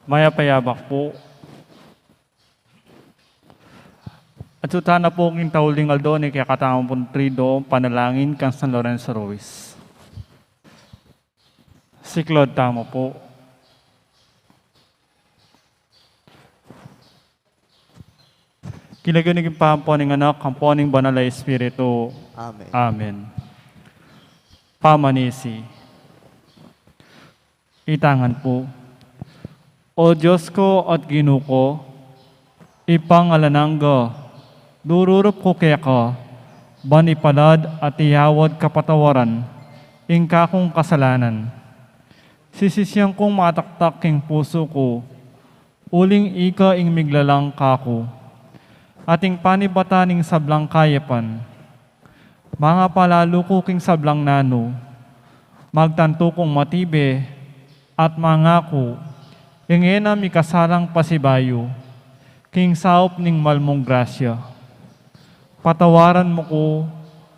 Mayapayabak po. At sutana po king tauling aldo ni kaya katamang puntrido panalangin kang San Lorenzo Ruiz. Si Claude tamo po. Kinaginig pahamponing anak, kamponing banal na Espiritu. Amen. Amen. Pamanisi. Itangan po. O Diyos ko at Ginoo ko, ipangalanangga, dururup ko kaya ka, banipalad at iyawad kapatawaran, ingka kong kasalanan. Sisisyang kong mataktak king puso ko, uling ika ing miglalang kako, ating panibataning sablang kayapan, mga palalo ko king sablang nano, magtanto kong matibe, at mangako, ingena mi kasalang pasibayo, king saop ning malmong grasya. Patawaran mo ko,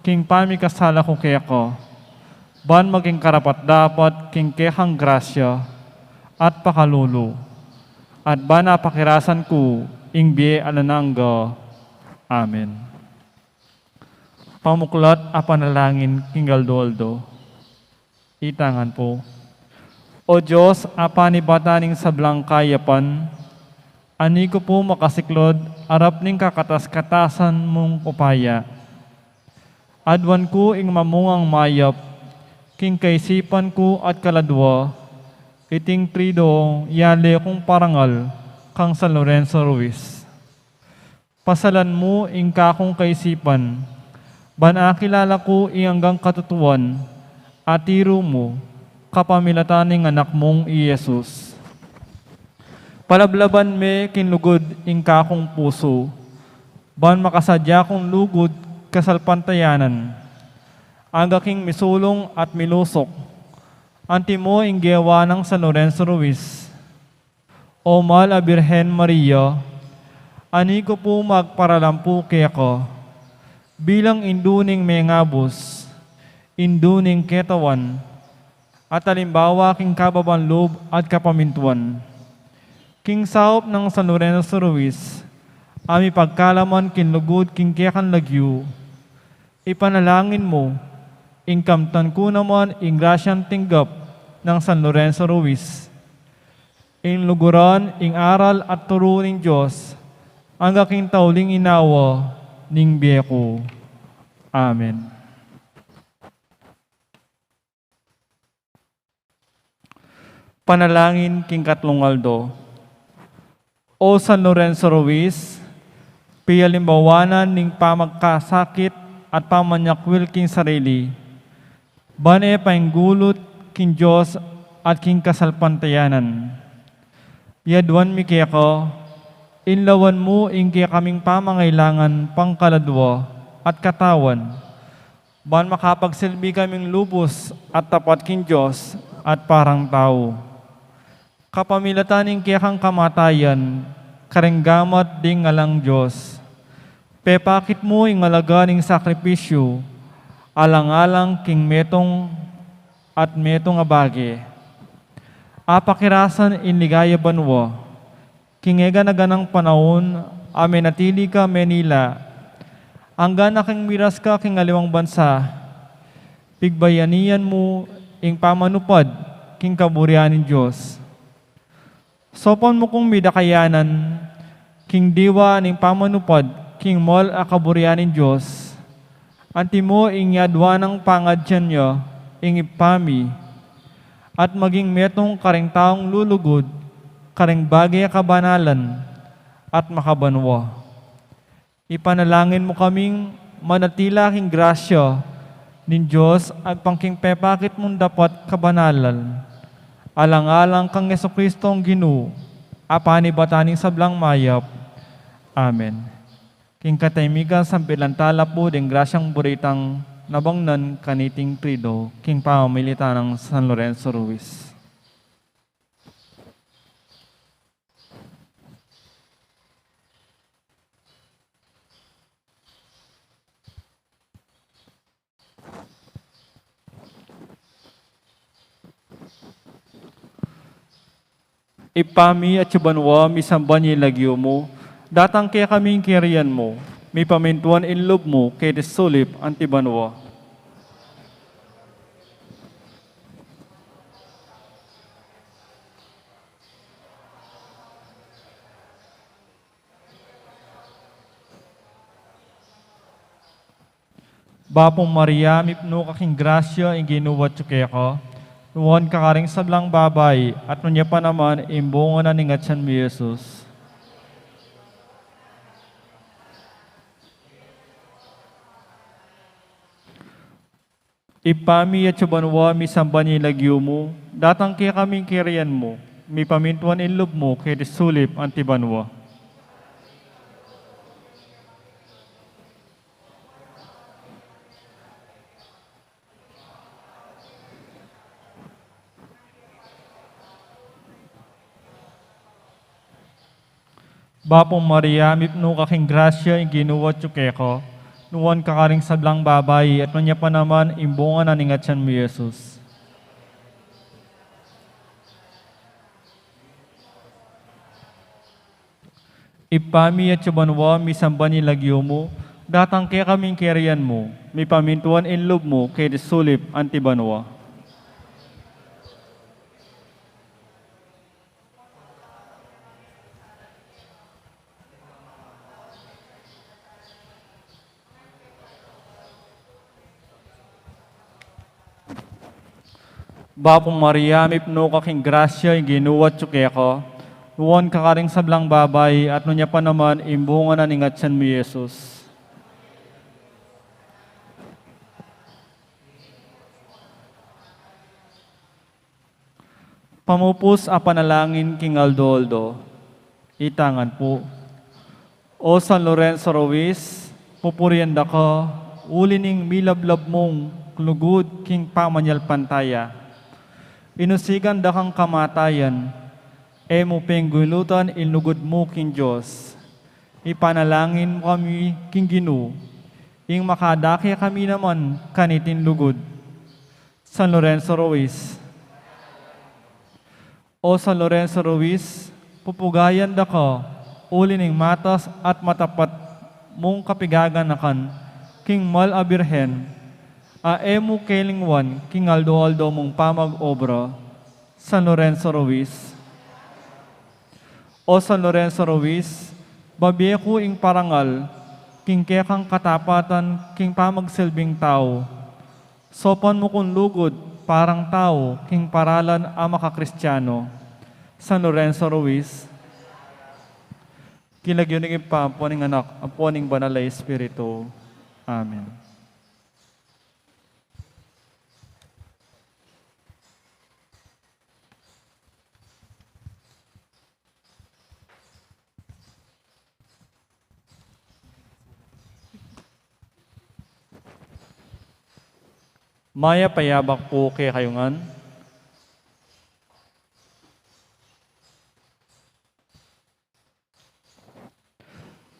king pamikasala ko kaya ko, ban maging karapat dapat king kehang grasya, at pakalulo, at ban napakirasan ko, ing biye alanangga. Amen. Pamuklat a panalangin king Galdo. Itangan po. O Diyos, apanibataning sablang kayapan, ani ko po makasiklod, arap ning kakatas-katasan mong upaya. Adwan ko ing mamungang mayap, king kaisipan ko at kaladwa, iting trido, yali kong parangal, kang San Lorenzo Ruiz. Pasalan mo ing kakong kaisipan, banakilala ko ing hanggang katutuan, atiro mo, kapamilataning anak mong Iyesus. Palablaban me kinlugod ing kakong puso, ban makasadya kong lugod kasalpantayanan, aga king misulong at milusok, anti mo ing gawa ng San Lorenzo Ruiz. O mahal a Birhen Maria, ani ko po magparalampu kaya ko, bilang induning may ngabos, induning ketawan, at alimbawa king kababan loob at kapamintuan. King saop ng San Lorenzo Ruiz, ami pagkalaman kinlugod king kekan lagyu, ipanalangin mo, ing kamtan ko naman ing grasyang tinggap ng San Lorenzo Ruiz, ing luguran, ing aral at turo ning Diyos, ang aking tauling inawa, ning biyeko. Amen. Panalangin king Katlungaldo. O San Lorenzo Ruiz, piyalimbawanan ning pamagkasakit at pamanyakwil king sarili, bane painggulot king Diyos at king kasalpantayanan. Yadwan mi kaya ko, inlawan mo ing kaya kaming pamangailangan pangkaladwa at katawan, ban makapagsilbi kaming lubos at tapat king Diyos at parang tao. Kapamilataning kayakang kamatayan, karenggamat ding ngalang Diyos. Pepakit mo ing alaganing sakripisyo, alang-alang king metong at metong abage. Apakirasan inligaya banwa, king ega na ganang panahon, amenatili ka Manila, angga na king miras ka king aliwang bansa, pigbayanian mo ing pamanupad king kaburianin Diyos. Sopan mo kong midakayanan, king diwa ning pamanupad, king mol a kaburianin Diyos, anti mo ing yadwa ng pangadyan niya, ing ipami, at maging metong kareng taong lulugod, kareng bagay kabanalan, at makabanwa. Ipanalangin mo kaming manatila king grasya nin Diyos at pangking pepakit mong dapat kabanalan, alang-alang kang Jesucristo ang Ginoo, apanibataning sablang mayap. Amen. King kataymigan sampilantala po ding grasyang buritang nabangnan kaniting trido, king pamamilita ng San Lorenzo Ruiz. Ipami at Chubanwa, misambanyi lagyo mo, datang kaya kaming kiriyan mo, may pamintuan inlob mo, kay desulip antibanwa. Bapong Maria, mipno kaking grasya, ang ginuwat ko, nuwan kakaring sablang babay, at nunya pa naman, imbungan na ningatsan mo, Jesus. Ipami at Chubanwa, misambanyi lagyo mo, datang kaya kaming kiriyan mo, may pamintuan inlob mo, kay desulip antibanwa. Bapong Maria, mipno kaking grasya, ang ginuwat ko, nuwan kakaring sablang babay, at nunya pa naman, imbungan na ningatsan mo, Jesus. Ipami at Chubanwa, misambanyi lagyo mo, datang kaya kaming kiriyan mo, may pamintuan inlob mo, kay desulip antibanwa. Bapong Maria, mipno kaking grasya, ang ginuwat ko, nuwan kakaring sablang babay, at nunya pa naman, imbungan na ningatsan mo, Jesus. Pamupos a panalangin king Aldo, itangan po. O San Lorenzo Ruiz, pupurianda ka, ulining milablab mong klugod king pamanyal pantaya. Inusigan da kang kamatayan, mo penggulutan inugod mo king Diyos. Ipanalangin mo kami king Ginu, ing makadaki kami naman kanitin lugod. San Lorenzo Ruiz. O San Lorenzo Ruiz, pupugayan da ka, ulining matas at matapat mong kapigaganakan, king Mal a Birhen, emo kailingwan, king Aldo mong pamag-obra, San Lorenzo Ruiz. O San Lorenzo Ruiz, babiye ko ing parangal, king kekang katapatan, king pamagsilbing tao. Sopan mo kung lugod, parang tao, king paralan ama ka Kristiyano. San Lorenzo Ruiz. Kilagyo ng ipapuaning anak, apuaning banal na Espiritu. Amen. Maya payabak po kay kayungan.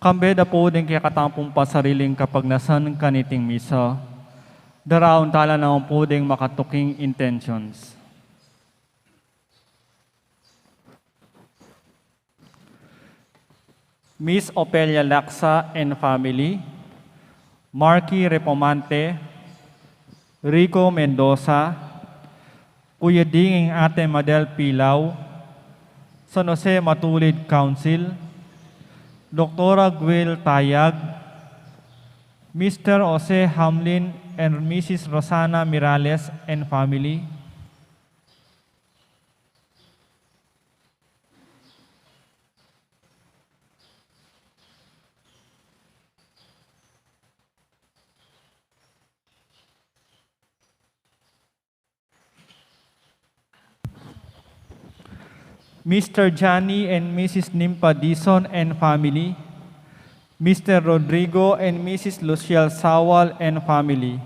Kambeda po din kaya katampong pasariling kapag nasan kaniting misa. Daraon tala naman po din makatuking intentions. Miss Opelia Laksa and family, Marky Repomante, Rico Mendoza, Kuya Dinging Ate Madel Pilaw, San Jose Matulid Council, Dr. Gwil Tayag, Mr. Jose Hamlin and Mrs. Rosana Mirales and family, Mr. Johnny and Mrs. Nimpa Dison and family, Mr. Rodrigo and Mrs. Luciel Sawal and family,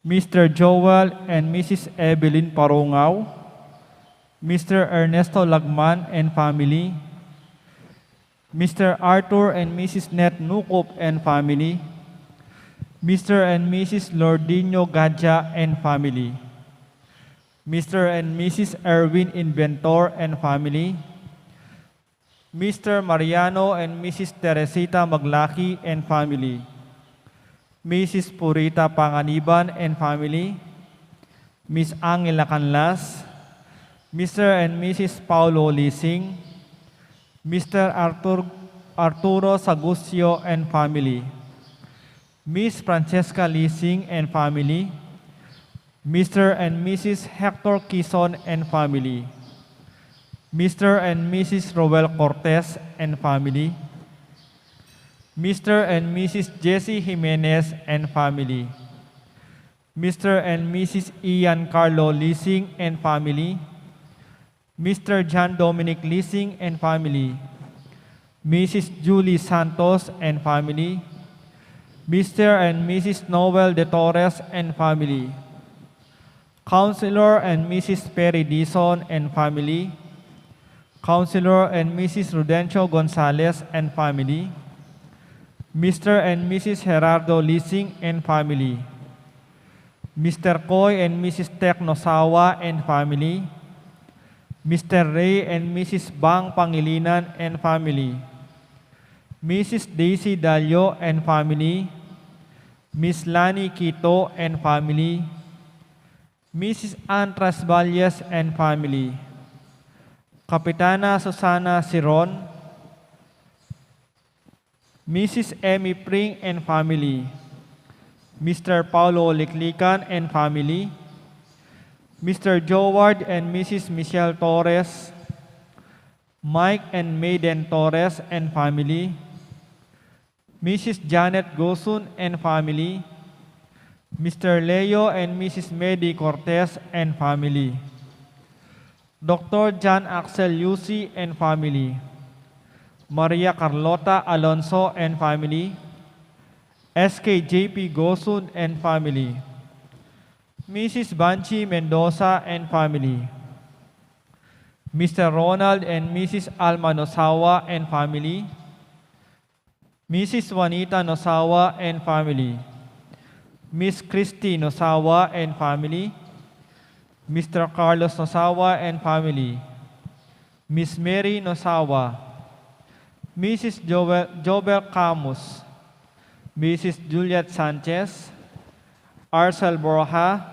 Mr. Joel and Mrs. Evelyn Parungaw, Mr. Ernesto Lagman and family, Mr. Arthur and Mrs. Net Nukop and family, Mr. and Mrs. Lordino Gadja and family, Mr. and Mrs. Erwin Inventor and family, Mr. Mariano and Mrs. Teresita Maglaki and family, Mrs. Purita Panganiban and family, Miss Angela Canlas, Mr. and Mrs. Paulo Lising, Mr. Arturo Sagusio and family, Miss Francesca Lising and family, Mr. and Mrs. Hector Quizon and family, Mr. and Mrs. Roel Cortez and family, Mr. and Mrs. Jessie Jimenez and family, Mr. and Mrs. Ian Carlo Lising and family, Mr. John Dominic Lising and family, Mrs. Julie Santos and family, Mr. and Mrs. Noel De Torres and family, Councilor and Mrs. Perry Dizon and family, Councilor and Mrs. Rudencio Gonzalez and family, Mr. and Mrs. Gerardo Lising and family, Mr. Coy and Mrs. Tecno Sawa and family, Mr. Ray and Mrs. Bang Pangilinan and family, Mrs. Daisy Dalio and family, Miss Lani Quito and family, Mrs. Ann Trasvalles and family, Kapitana Susana Siron, Mrs. Emmy Pring and family, Mr. Paulo Liklikan and family, Mr. Joward and Mrs. Michelle Torres, Mike and Maiden Torres and family, Mrs. Janet Gosun and family, Mr. Leo and Mrs. Medi Cortez and family, Dr. John Axel Yusi and family, Maria Carlota Alonso and family, SKJP Gosun and family, Mrs. Banchi Mendoza and family, Mr. Ronald and Mrs. Alma Nosawa and family, Mrs. Juanita Nosawa and family, Miss Christy Nosawa and family, Mr. Carlos Nosawa and family, Miss Mary Nosawa, Mrs. Jobel Camus, Mrs. Juliet Sanchez, Arcel Borja,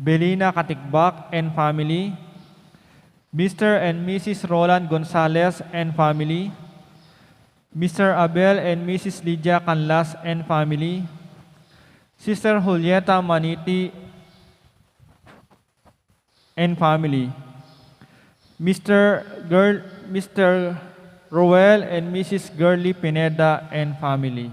Belina Katikbak and family, Mr. and Mrs. Roland Gonzalez and family, Mr. Abel and Mrs. Lydia Canlas and family, Sister Julieta Maniti and family, Mr. Roel and Mrs. Gurley Pineda and family.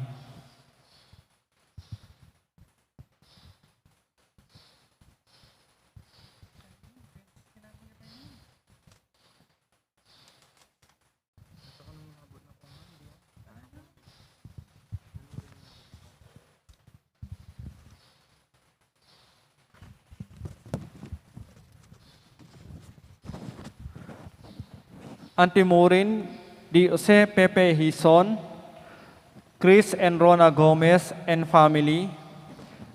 Antimurin Di Jose Pepe Hison, Chris and Rona Gomez and family,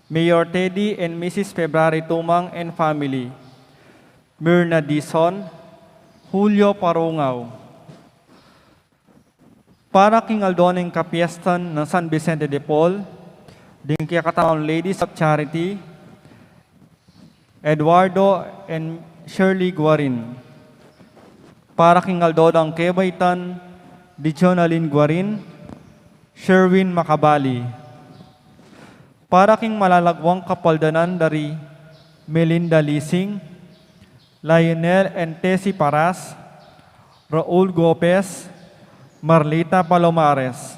Mayor Teddy and Mrs. February Tumang and family, Myrna Dison, Julio Parungaw. Para king Aldoning Kapiestan ng San Vicente de Paul, din kiyakataon Ladies of Charity, Eduardo and Shirley Guarin. Para king Aldodang Kebaitan, Dijonalyn Guarin, Sherwin Makabali. Para king malalagwang kapaldanan dari Melinda Lising, Lionel and Tessie Paras, Raul Gopez, Marlita Palomares,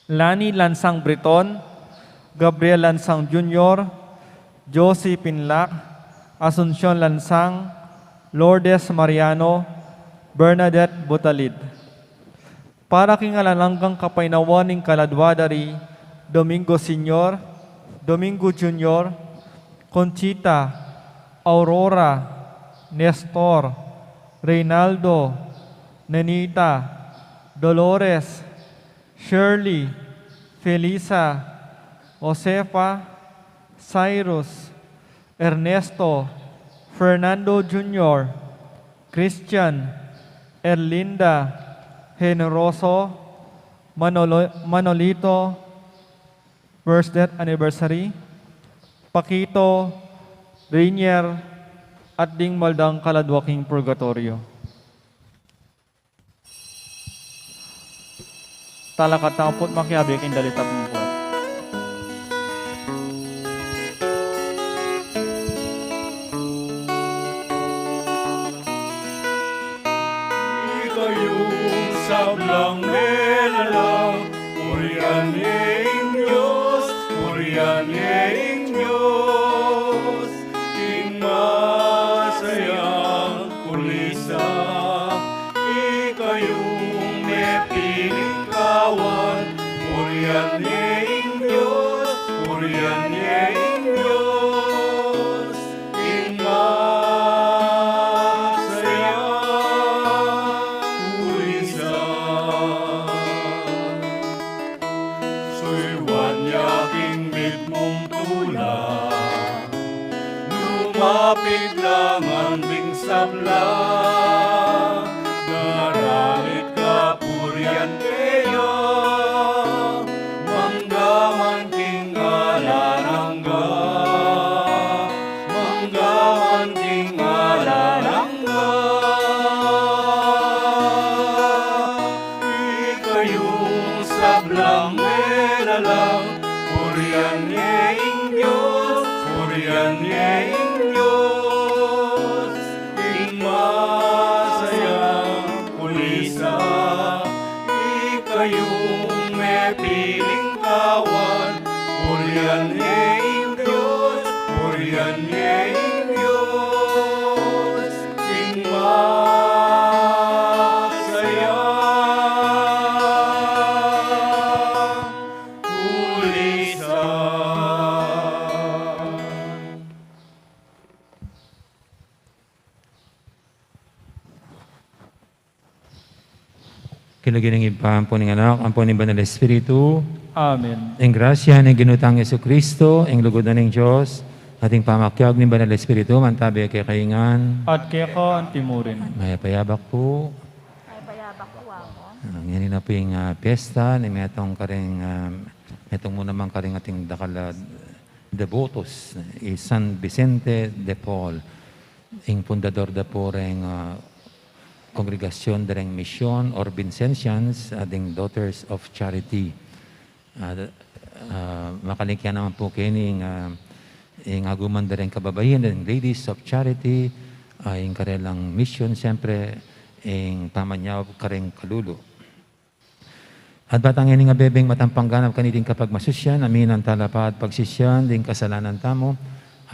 Lani Lansang Breton, Gabriel Lansang Jr., Josie Pinlac, Asuncion Lansang, Lourdes Mariano, Bernadette Butalid. Para king alalanggang kapainawaning kaladwa dari Domingo Senior, Domingo Junior, Conchita, Aurora, Nestor, Reynaldo, Nenita, Dolores, Shirley, Felisa, Josefa, Cyrus, Ernesto Fernando Jr., Christian Erlinda Generoso Manolito, birth death anniversary, Pakito Rainier at Ding Maldang Kaladwaking Purgatorio. Talakatampot makiabik indalitab mo po. Ikayong sablang melalang, Puriyaning Diyos, Puriyaning Diyos, King masayang kulisa, ikayong mepiling kawan, Puriyaning Diyos, Puriyaning Diyos, King lumapit lang ang bingsabla, naralit ka purian kaya, manggaman king alarangga, manggaman king alarangga. Ikayong sablang melalang, purian niyaing Diyos, purian niyaing Diyos, ing masayang kulisa, ikayong mepiling kawan, purian niyaing Diyos, purian niyaing Diyos, ing masayang kulisa. Kinugining ipampo ng anak, ampo ng Banal Espiritu, Amen. ang grasya ng ginutang Yesu Kristo, ang lugod na ng Diyos, ating pamakyag ng Banal Espiritu, mantabi kay kaingan, At kaya ko ang timurin. may payabak po. Ay, bayabak po ako. Yan na po yung piyesta, ni metong karing, metong muna mang karing ating dakala devotos, San Vicente de Paul, ang fundador da po rin kongregasyon dereng Mission or Vincentians, ading Daughters of Charity. Makalikyan naman po kining yung aguman dereng kababayan, dereng Ladies of Charity, yung karelang mission, siyempre, yung pamanyaw kareng kalulo. At batang ini nga bebeng matampangganap kaniting kapag masusyan, amin ang talapad pagsisyan, ding kasalanan tamo,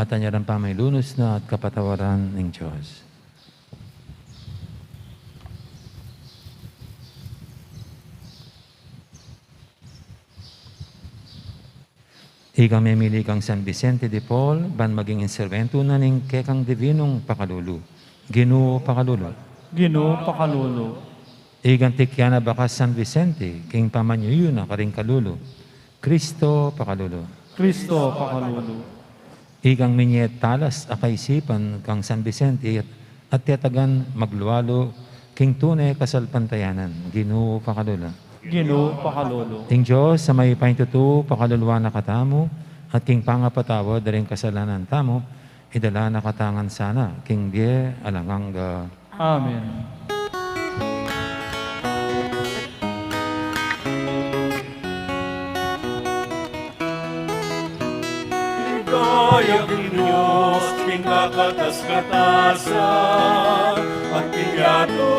at anyaran pa may lunos na at kapatawaran ng Diyos. Ikaw memili kang San Vicente de Paul, ban maging inservento na ning kekang divinong pakalulu. Ginoo pakalulu. Ginoo pakalulo. Igang tikyana bakas San Vicente, king pamanyuyo na karing kalulu. Kristo pakalulu. Kristo pakalulo. Igang minyet talas akaisipan kang San Vicente at tiyatagan magluwalo, king tunay kasalpantayanan. Ginoo pakalulu. Ginoo pakalulo. Ting Diyos sa may pahintutu, pakaluluwa na katamo, at king pangapatawa, daring kasalanan tamo, idala na katangan sana, king die alanganga. Amen. Ligaya king Diyos, king kakatas-katasan, at kiyato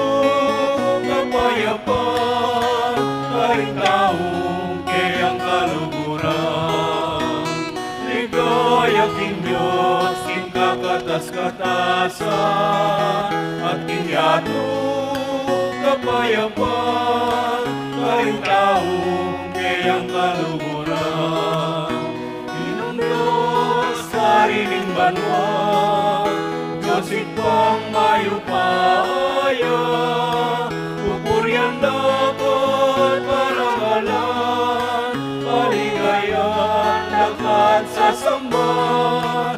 kapayapan, karing taong kayang kaluguran. Ligaya king Diyos, king kakatas-katasan, at kiyato kapayapan, karing taong kayang kaluguran. Inong Diyos, sariling banwa, Diyos itpang mayupaya, pupurian dapat parangalan, paligayan lakat sa samba,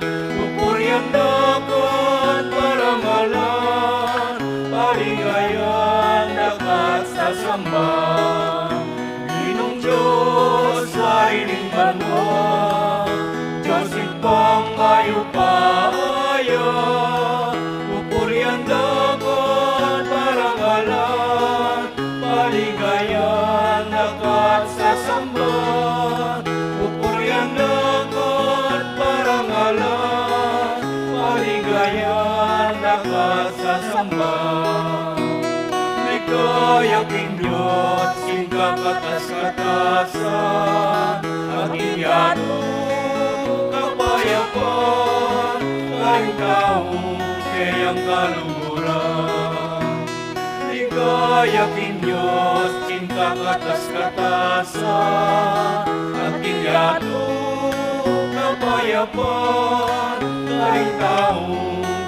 pupurian ang mayupaya, pupurian dagat parangalan, paligayan dagat sasamba, pupurian dagat parangalan, paligayan dagat sasamba. Ligaya king Diyos, king kakatas-katasan, aking yano kapayapan, kayong tao kayang kaluluran. Ligaya king Diyos, king kakatas-katasan, aking yano kapayapan, kayong tao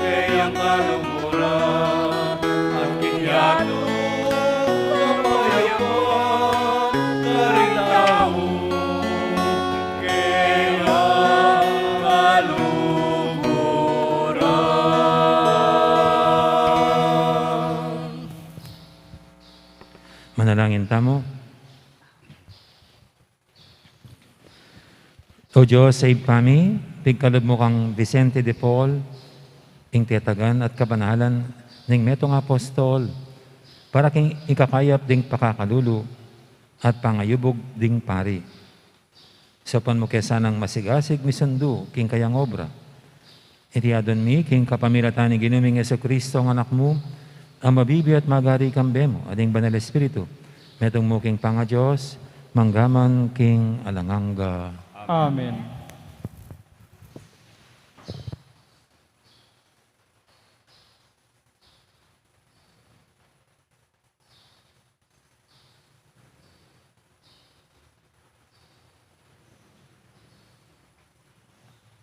kayang kaluluran. Aking yano Manalangin tamo. O Diyos, save kami, pigkalod mo kang Vicente de Paul, ing tiyatagan at kabanalan ning metong apostol, para king ikakayap ding pakakalulu at pangayubog ding pari. Sopan mo kesanang masigasig misundu king kayang obra. Itiadon mi king kapamilatan ni ginuming Yesu Kristo ang anak mo, ang mabibi at magari kambemo, ading banal Espiritu, metong mo king panga Diyos, manggaman king alanganga. Amen.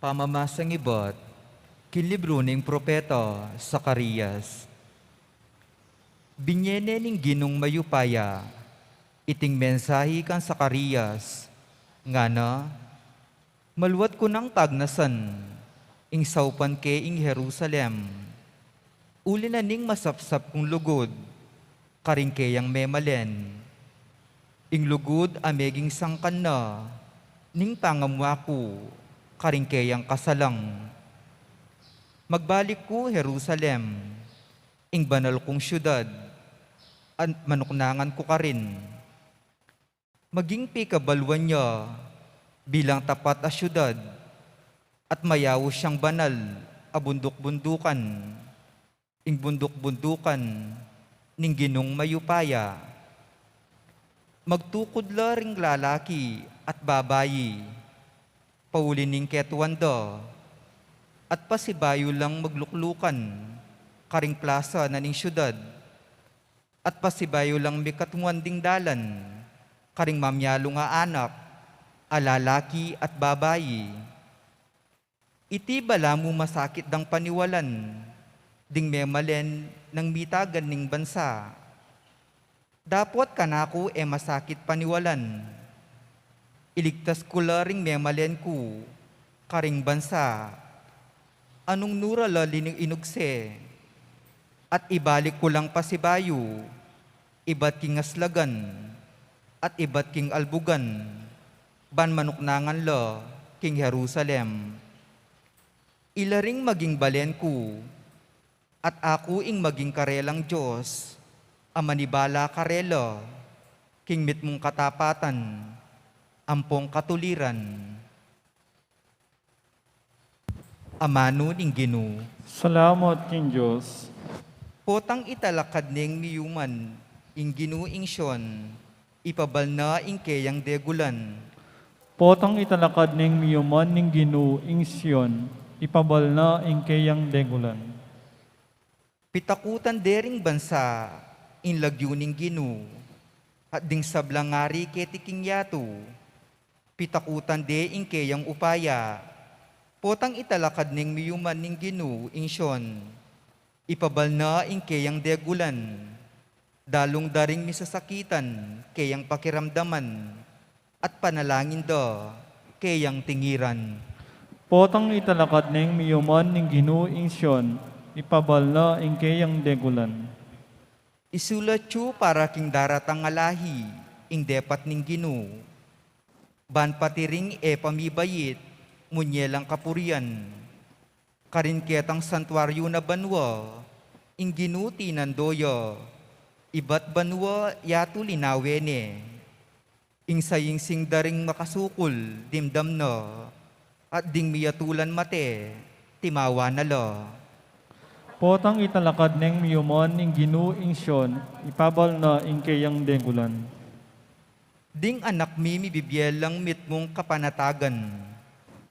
Pamamasang ibot, kilibro ning propeta Zacarias. Binyene ning ginong mayupaya, iting mensahe kan Zacarias, nga na, maluwat ko ng tagnasan, ing saupan ke ing Jerusalem. Uli na ning masapsap kong lugod, karing keyang memalen. Ing lugod ameging sangkan na, ning pangamwa ko, karing keyang kasalang. Magbalik ko Jerusalem, ing banal kong syudad, at manuknangan ko ka rin. Maging pikabalwan niya bilang tapat a syudad, at mayaw siyang banal a bundok-bundukan, ing bundok-bundukan ning ginong mayupaya. Magtukod la ring lalaki at babayi, pauli ning ketwanda, at pasibayo lang magluklukan, karing plaza na ning syudad, at pasibayo lang mikatmuan ding dalan, karing mamyalo nga anak, alalaki at babayi. Iti bala mo masakit dang paniwalan, ding memalen ng mitagan ning bansa. Dapot kanako masakit paniwalan, iligtas ko laring memalen ko, karing bansa. Anong nurala lining inugse, at ibalik ko lang pasibayo, iba't king aslagan, at iba't king albugan, ban manuknangan la, king Jerusalem. Ilaring maging balen ko, at ako ing maging karelang Diyos, amanibala karela, king mitmong katapatan, ampong katuliran. Amano ning Ginoo. Salamat king Diyos. Potang italakad ning miyuman, ing Ginoo ing Sion, ipabal na ing keyang degulan. Potang italakad ning miyuman ning Ginoo ing Sion, ipabal na ing kayang degulan. Pitakutan dering bansa, in lagyo ning Ginoo, at ding sablangari ketiking yato. Pitakutan de ing keyang upaya, potang italakad ning miyuman ning Ginoo ing Sion, ipabal na ing keyang degulan. Dalong daring misasakitan, keyang pakiramdaman, at panalangin da, keyang tingiran. Potang italakad ning miyuman ning Ginoo ing Sion, ipabal na ing kayang degulan. Isulat yu para king daratang alahi, ing depat ning Ginoo. Ban patiring pamibayit, munyelang kapurian, karinketang santuaryo na banwa, ingginuti nandoyo, iba't banwa yatu linawene, ing saying sing daring makasukul, dimdam no, at ding miyatulan mate, timawa na lo. Potang italakad neng miyumon ing ginu ing syon, ipabal na ing kayang degulan. Ding anak mi bibyelang mitmong kapanatagan,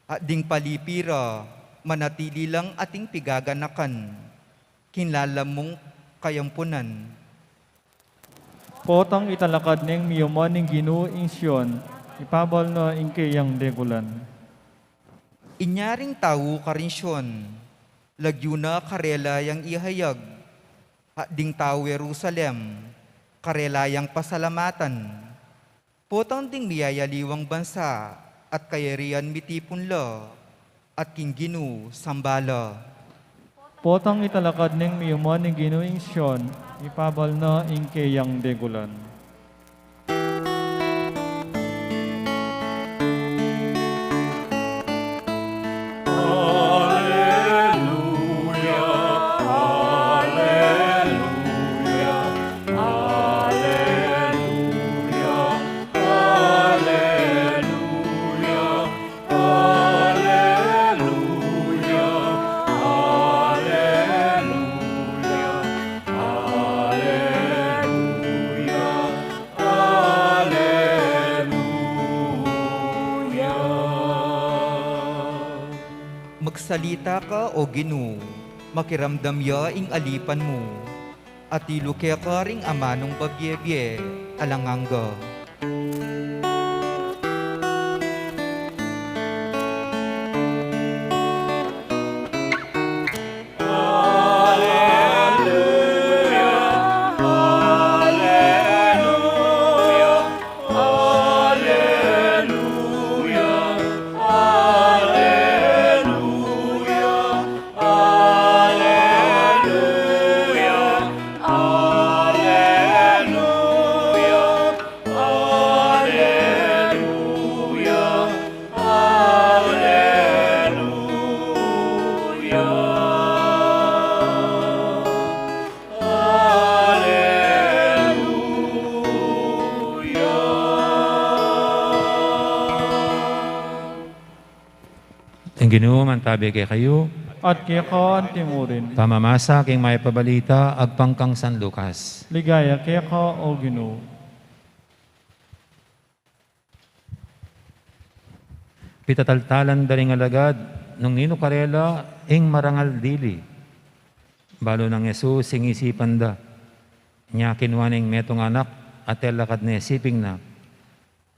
at ding palipira, manatili lang ating pigaganakan, kinlalam mong kayampunan. Potang italakad neng miyumon ing ginu ing syon, ipabal na ing kayang degulan. Inyaring tao karinsyon, lagyo na karelayang ihayag, at ding tao Jerusalem, karelayang pasalamatan, potang ding miyayaliwang bansa, at kayarian mitipon la, at kingginu sambala. Potang italakad neng miyumon ing ginu ing syon, ipabal na ing kayang degulan. Magsalita ka o Ginu, makiramdam ya ing alipan mo, at ilukya ka ring amanong babyebye, alangangga. Ang Ginoo man tabi kay kayo, At kaya ka ang timurin. pamamasa king may pabalita, agpangkang San Lucas. Ligaya kaya ka o Ginoo. Pitataltalan daring alagad, nung nino karela, ing marangal dili. Balo ng Yesus, ing isipan da. Nya kinwaning metong anak, at lakad na siping na.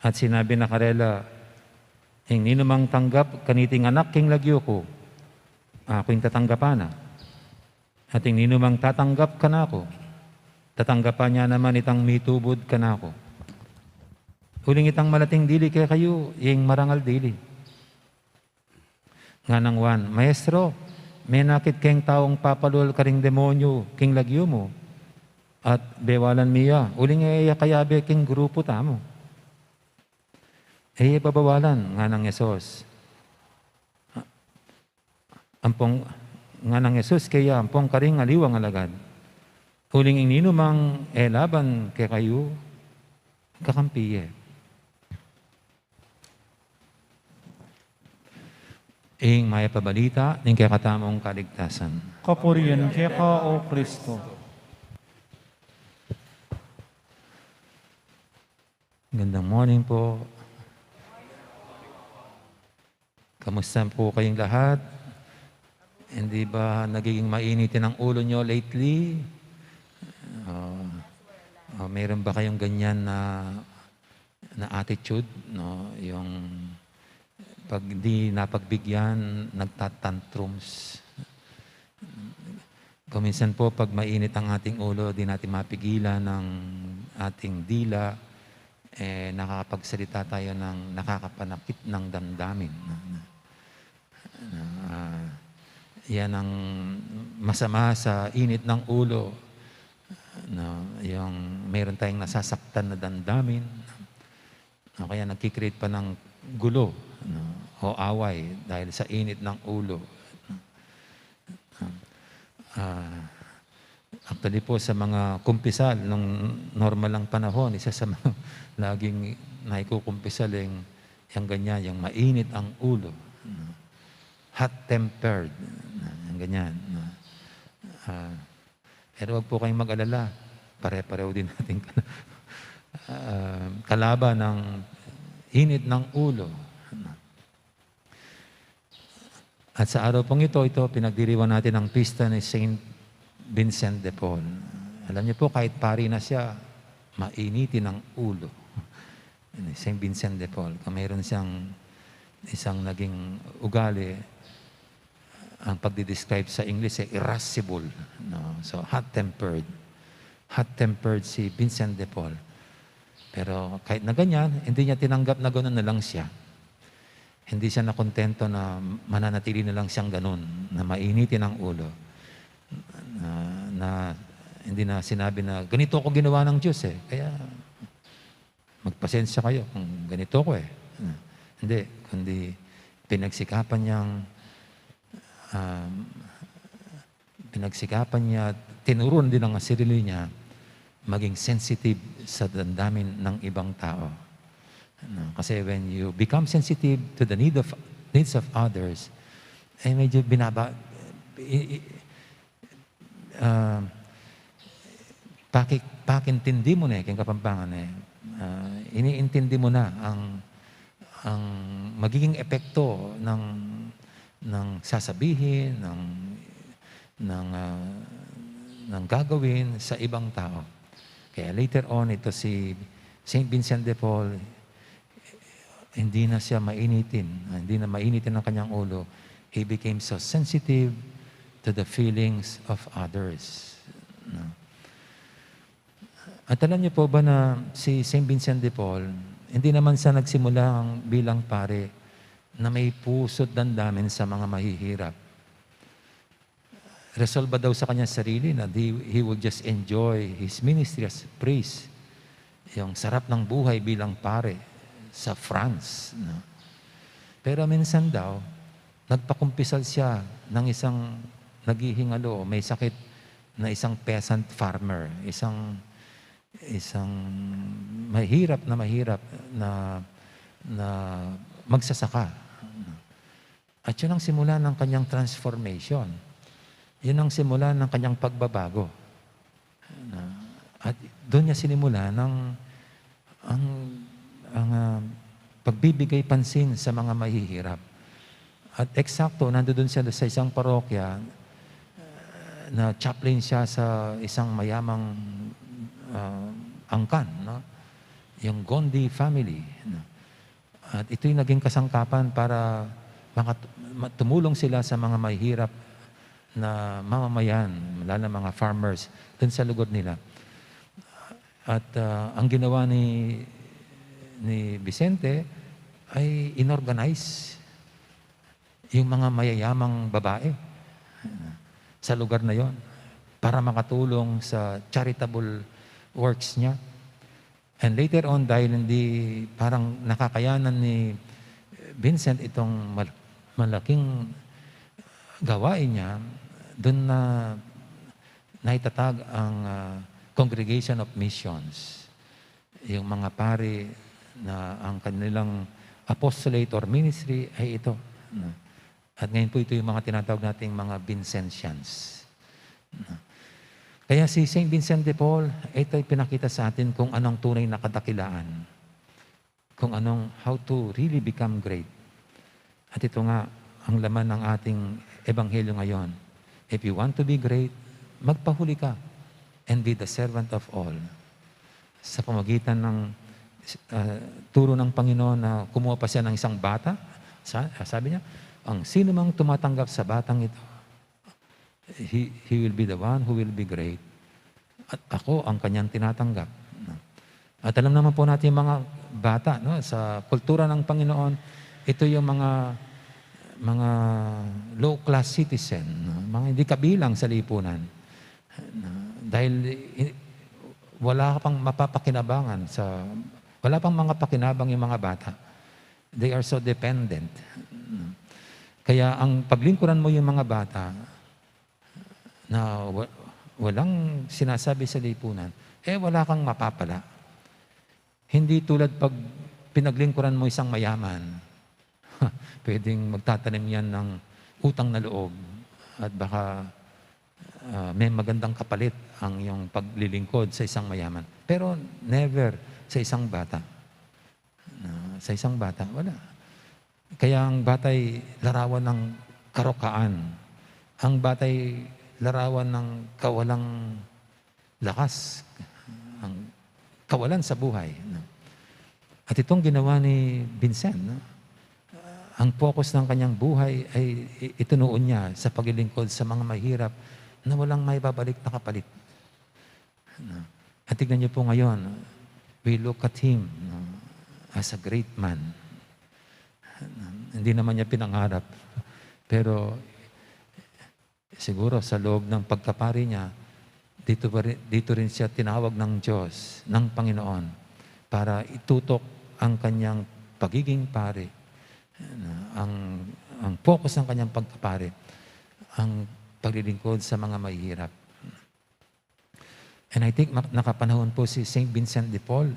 At sinabi na karela, ing nino mang tanggap, kaniting anak king lagyo ko. Ako yung tatanggapan na. At ing nino mang tatanggap ka na ako. Tatanggapan niya naman itang mitubod ka na ako. Huling itang malating dili kaya kayo, ing marangal dili. Nga nang Juan, Maestro, may nakit keng taong papalol ka ring demonyo, king lagyo mo. At bewalan miya, uling kayabe king grupo tamo. Babawalan nga ng Yesus. Ampong nga ng Yesus kaya ampong karing aliwang alagad. Uling ing nino mang laban kay kayo, kakampiye. Ing maya pabalita, ning kaya katamong kaligtasan. Kapurian kaya ka o Kristo. Gandang morning po. Kamusta po kayong lahat? Hindi ba nagiging mainitin ang ulo nyo lately? Meron ba kayong ganyan na attitude? No? Yung pag di napagbigyan, nagtatantrums. Kuminsan po, pag mainit ang ating ulo, di natin mapigilan ng ating dila, nakakapagsalita tayo ng nakakapanakit ng damdamin. Yan ang masama sa init ng ulo. Yung mayroon tayong nasasaktan na damdamin. Kaya nagkikreate pa ng gulo. o away dahil sa init ng ulo. Actually po sa mga kumpisal nung normal lang panahon, isa sa mga laging naikukumpisal yung ganyan, yung mainit ang ulo. Hot-tempered. Yung ganyan. Pero wag po kayong mag-alala. Pare-pareho din natin kalaban ng init ng ulo. At sa araw pong ito pinagdiriwang natin ang pista ni Saint Vincent de Paul. Alam niyo po, kahit pari na siya, mainitin ang ulo. Saint Vincent de Paul, kung mayroon siyang isang naging ugali, ang pagdidescribe sa English ay irascible. No? So, hot-tempered. Hot-tempered si Vincent de Paul. Pero kahit na ganyan, hindi niya tinanggap na gano'n na lang siya. Hindi siya nakontento na mananatili na lang siyang gano'n, na mainitin ang ulo. Na hindi na sinabi na, ganito ako ginawa ng Diyos eh. Kaya magpasensya kayo kung ganito ko eh. Hindi, kundi pinagsikapan niya, tinuruan din ang sarili niya maging sensitive sa damdamin ng ibang tao. Kasi when you become sensitive to the needs of others, ay medyo pakintindi mo na kayong Kapampangan iniintindi mo na ang magiging epekto ng sasabihin, ng gagawin sa ibang tao. Kaya later on, ito si Saint Vincent de Paul, hindi na siya mainitin ang kanyang ulo. He became so sensitive to the feelings of others. No? At alam niyo po ba na si Saint Vincent de Paul, hindi naman siya nagsimula bilang pare na may puso't damdamin sa mga mahihirap. Resolba daw sa kanyang sarili na he would just enjoy his ministry as priest. Yung sarap ng buhay bilang pare sa France. No? Pero minsan daw, nagpakumpisal siya ng isang naghihingalo, may sakit na isang peasant farmer, isang mahirap na magsasaka. At yun ang simula ng kanyang transformation. Yun ang simula ng kanyang pagbabago. At doon niya sinimula ang pagbibigay pansin sa mga mahihirap. At eksakto, nandoon siya sa isang parokya na chaplain siya sa isang mayamang angkan, no? Yung Gondi family. No? At ito'y naging kasangkapan para tumulong sila sa mga mahihirap na mamamayan, lalo mga farmers, dun sa lugar nila. At ang ginawa ni Vicente ay inorganize yung mga mayayamang babae sa lugar na yon para makatulong sa charitable works niya. And later on, dahil hindi parang nakakayanan ni Vincent itong malaking gawain niya, doon na naitatag ang Congregation of Missions. Yung mga pari na ang kanilang apostolate or ministry ay ito. At ngayon po ito yung mga tinatawag nating mga Vincentians. Kaya si Saint Vincent de Paul, ito ay pinakita sa atin kung anong tunay na kadakilaan. Kung how to really become great. At ito nga, ang laman ng ating ebanghelyo ngayon. If you want to be great, magpahuli ka and be the servant of all. Sa pamagitan ng turo ng Panginoon na kumuha pa siya ng isang bata, sabi niya, ang sino mang tumatanggap sa batang ito, he will be the one who will be great. At ako ang kanyang tinatanggap. At alam naman po natin yung mga bata, no? Sa kultura ng Panginoon, ito yung mga low-class citizen, no? Mga hindi kabilang sa lipunan. Dahil wala pang mapapakinabangan wala pang mga pakinabang yung mga bata. They are so dependent. Kaya ang paglingkuran mo yung mga bata na walang sinasabi sa lipunan, wala kang mapapala. Hindi tulad pag pinaglingkuran mo isang mayaman, pwedeng magtatanim yan ng utang na loob at baka may magandang kapalit ang iyong paglilingkod sa isang mayaman. Pero never sa isang bata. Sa isang bata, wala. Kaya ang batay larawan ng karokaan. Ang batay larawan ng kawalang lakas. Ang kawalan sa buhay. At itong ginawa ni Vincent, ang focus ng kanyang buhay ay itunoon niya sa paglilingkod sa mga mahirap na walang may babalik na kapalit. At tignan niyo po ngayon, we look at him as a great man. Hindi naman niya pinangarap. Pero siguro sa loob ng pagkapari niya, dito rin siya tinawag ng Diyos, ng Panginoon, para itutok ang kanyang pagiging pari. Ang focus ng kanyang pagkapari, ang paglilingkod sa mga mahihirap. And I think nakapanahon po si St. Vincent de Paul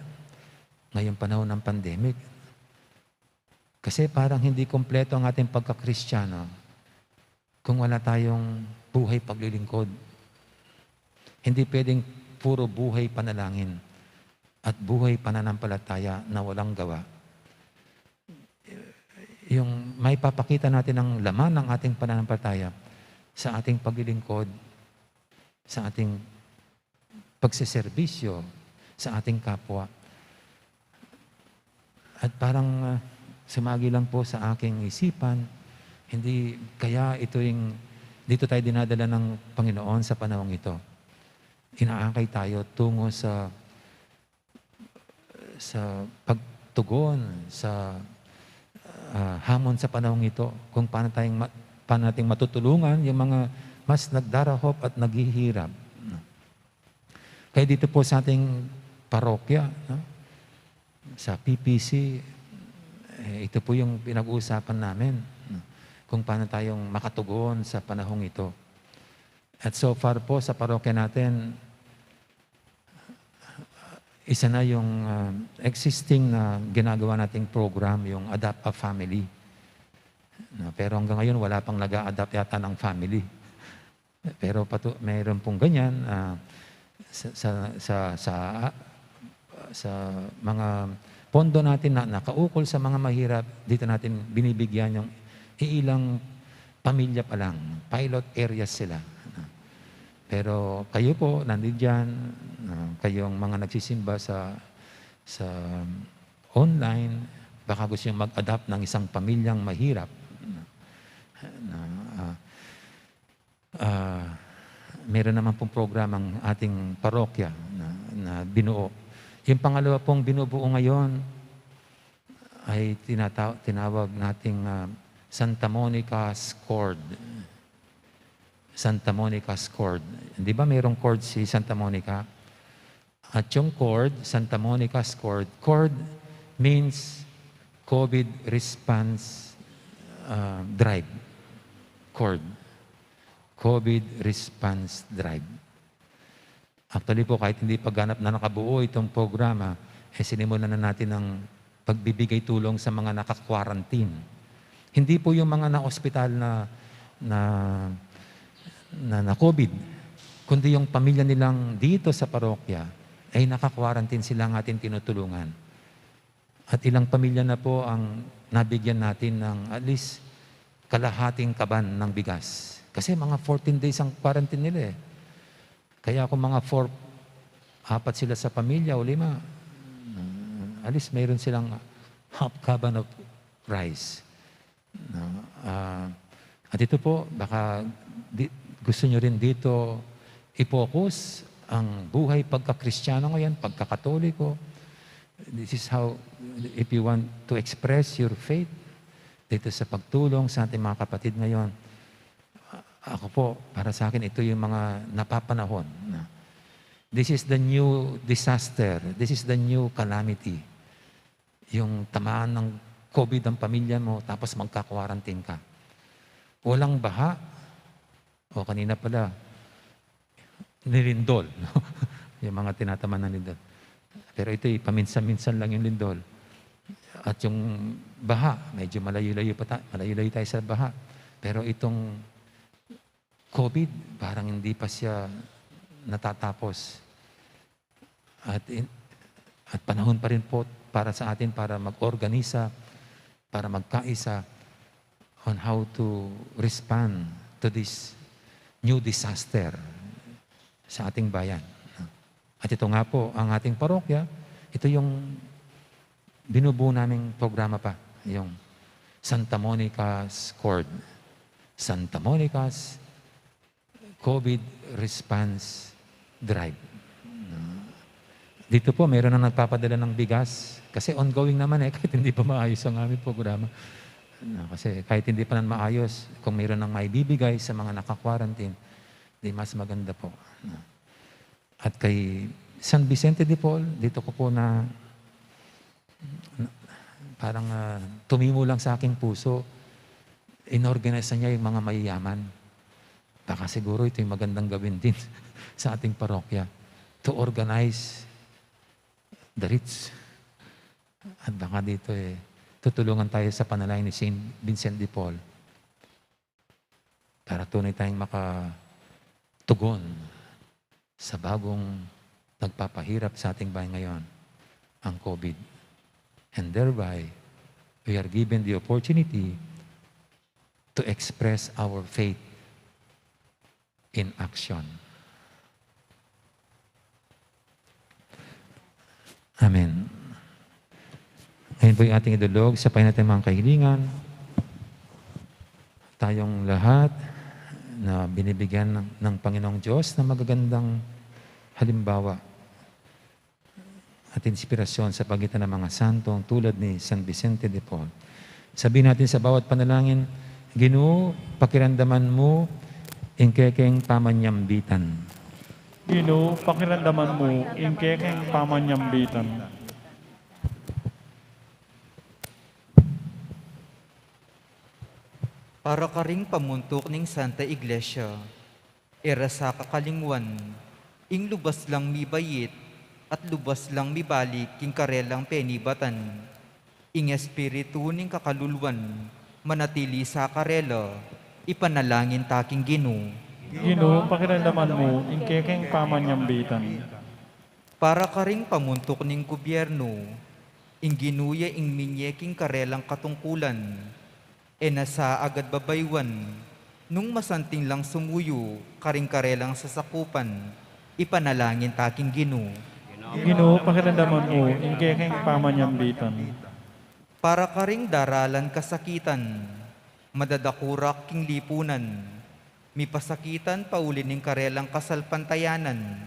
ngayong panahon ng pandemic. Kasi parang hindi kompleto ang ating pagkakristyano kung wala tayong buhay paglilingkod. Hindi pwedeng puro buhay panalangin at buhay pananampalataya na walang gawa. Yung may papakita natin ang laman ng ating pananampalataya sa ating paglilingkod, sa ating pagsiservisyo, sa ating kapwa. At parang sumagi lang po sa aking isipan, hindi, kaya dito tayo dinadala ng Panginoon sa panahong ito. Inaakay tayo tungo sa pagtugon, sa hamon sa panahong ito, kung paano nating matutulungan yung mga mas nagdarahop at naghihirap. Kaya dito po sa ating parokya, sa PPC, ito po yung pinag-uusapan namin, kung paano tayong makatugon sa panahong ito. At so far po sa parokya natin, isa na yung existing na ginagawa nating program, yung Adopt a Family. Pero hanggang ngayon, wala pang nag-a-adapt yata ng family. Pero mayroon pong ganyan sa mga pondo natin na nakaukol sa mga mahirap, dito natin binibigyan yung ilang pamilya pa lang. Pilot areas sila. Pero kayo po, nandiyan, kayong mga nagsisimba sa online, baka gusto nyo mag-adapt ng isang pamilyang mahirap. Meron naman pong program ang ating parokya na binuo. Yung pangalawa pong binubuo ngayon ay tinawag nating Santa Monica's Cord. Santa Monica's Cord. Di ba mayroong cord si Santa Monica? At yung cord, Santa Monica's Cord, cord means COVID response drive. Cord. COVID response drive. Actually po, kahit hindi pagganap na nakabuo itong programa, sinimulan na natin ang pagbibigay tulong sa mga naka-quarantine. Hindi po yung mga na-hospital na COVID, kundi yung pamilya nilang dito sa parokya ay naka-quarantine sila ang ating tinutulungan. At ilang pamilya na po ang nabigyan natin ng at least kalahating kaban ng bigas. Kasi mga 14 days ang quarantine nila eh. Kaya kung mga 4 sila sa pamilya o 5, at least mayroon silang half caban of rice. At ito po, baka gusto nyo rin dito i-focus ang buhay pagka-Kristiyano ngayon, pagka-Katoliko. This is how, if you want to express your faith, dito sa pagtulong sa ating mga kapatid ngayon, ako po, para sa akin, ito yung mga napapanahon. This is the new disaster. This is the new calamity. Yung tamaan ng COVID ang pamilya mo, tapos magka-quarantine ka. walang baha. O kanina pala, nilindol. Yung mga tinataman ng lindol. Pero ito, paminsan-minsan lang yung lindol. At yung baha, medyo malayo-layo tayo sa baha. Pero itong COVID, parang hindi pa siya natatapos. At panahon pa rin po para sa atin para mag-organisa, para magkaisa on how to respond to this new disaster sa ating bayan. At ito nga po, ang ating parokya, ito yung binubuo naming programa pa, yung Santa Monica's CORD. Santa Monica's COVID Response Drive. Dito po, mayroon na nagpapadala ng bigas. Kasi ongoing naman kahit hindi pa maayos ang aming programa. Kasi kahit hindi pa na maayos, kung mayroon nang maibibigay sa mga naka-quarantine, di mas maganda po. At kay San Vicente de Paul, dito ko po na parang tumimo lang sa aking puso, inorganize niya yung mga mayayaman. Baka siguro ito yung magandang gawin din sa ating parokya, to organize the rich. At baka dito tutulungan tayo sa panalangin ni Saint Vincent de Paul para tunay tayong makatugon sa bagong nagpapahirap sa ating bayan ngayon, ang COVID. And thereby, we are given the opportunity to express our faith in action. Amen. Ngayon po yung ating idulog, sabay natin mga kahilingan. Tayong lahat na binibigyan ng Panginoong Diyos na magagandang halimbawa at inspirasyon sa pagitan ng mga santong tulad ni San Vicente de Paul. Sabihin natin sa bawat panalangin, Ginoo, pakiramdaman mo ang kekeng pamanyambitan. Ginoo, pakiramdaman mo ang kekeng pamanyambitan. Para ka ring pamuntok ning Santa Iglesia, era sa kakalingwan, ing lubas lang mi bayit, at lubas lang mi balik king karelang penibatan. Ing espiritu ning kakalulwan, manatili sa karela, ipanalangin taking Ginoo. Ginoo, pakiramdaman mo ang kekeng pamanyambitan. Para ka ring pamuntok ning gobyerno, ing ginuya ing minyeking karelang katungkulan, nasa agad babaywan, nung masanting lang sumuyo, karing-karelang sasakupan, ipanalangin taking Ginoo. Ginoo, pakiramdaman mo ang kekeng pamanyambitan. Para karing daralan kasakitan, madadakurak king lipunan, mipasakitan paulin ning karelang kasalpantayanan,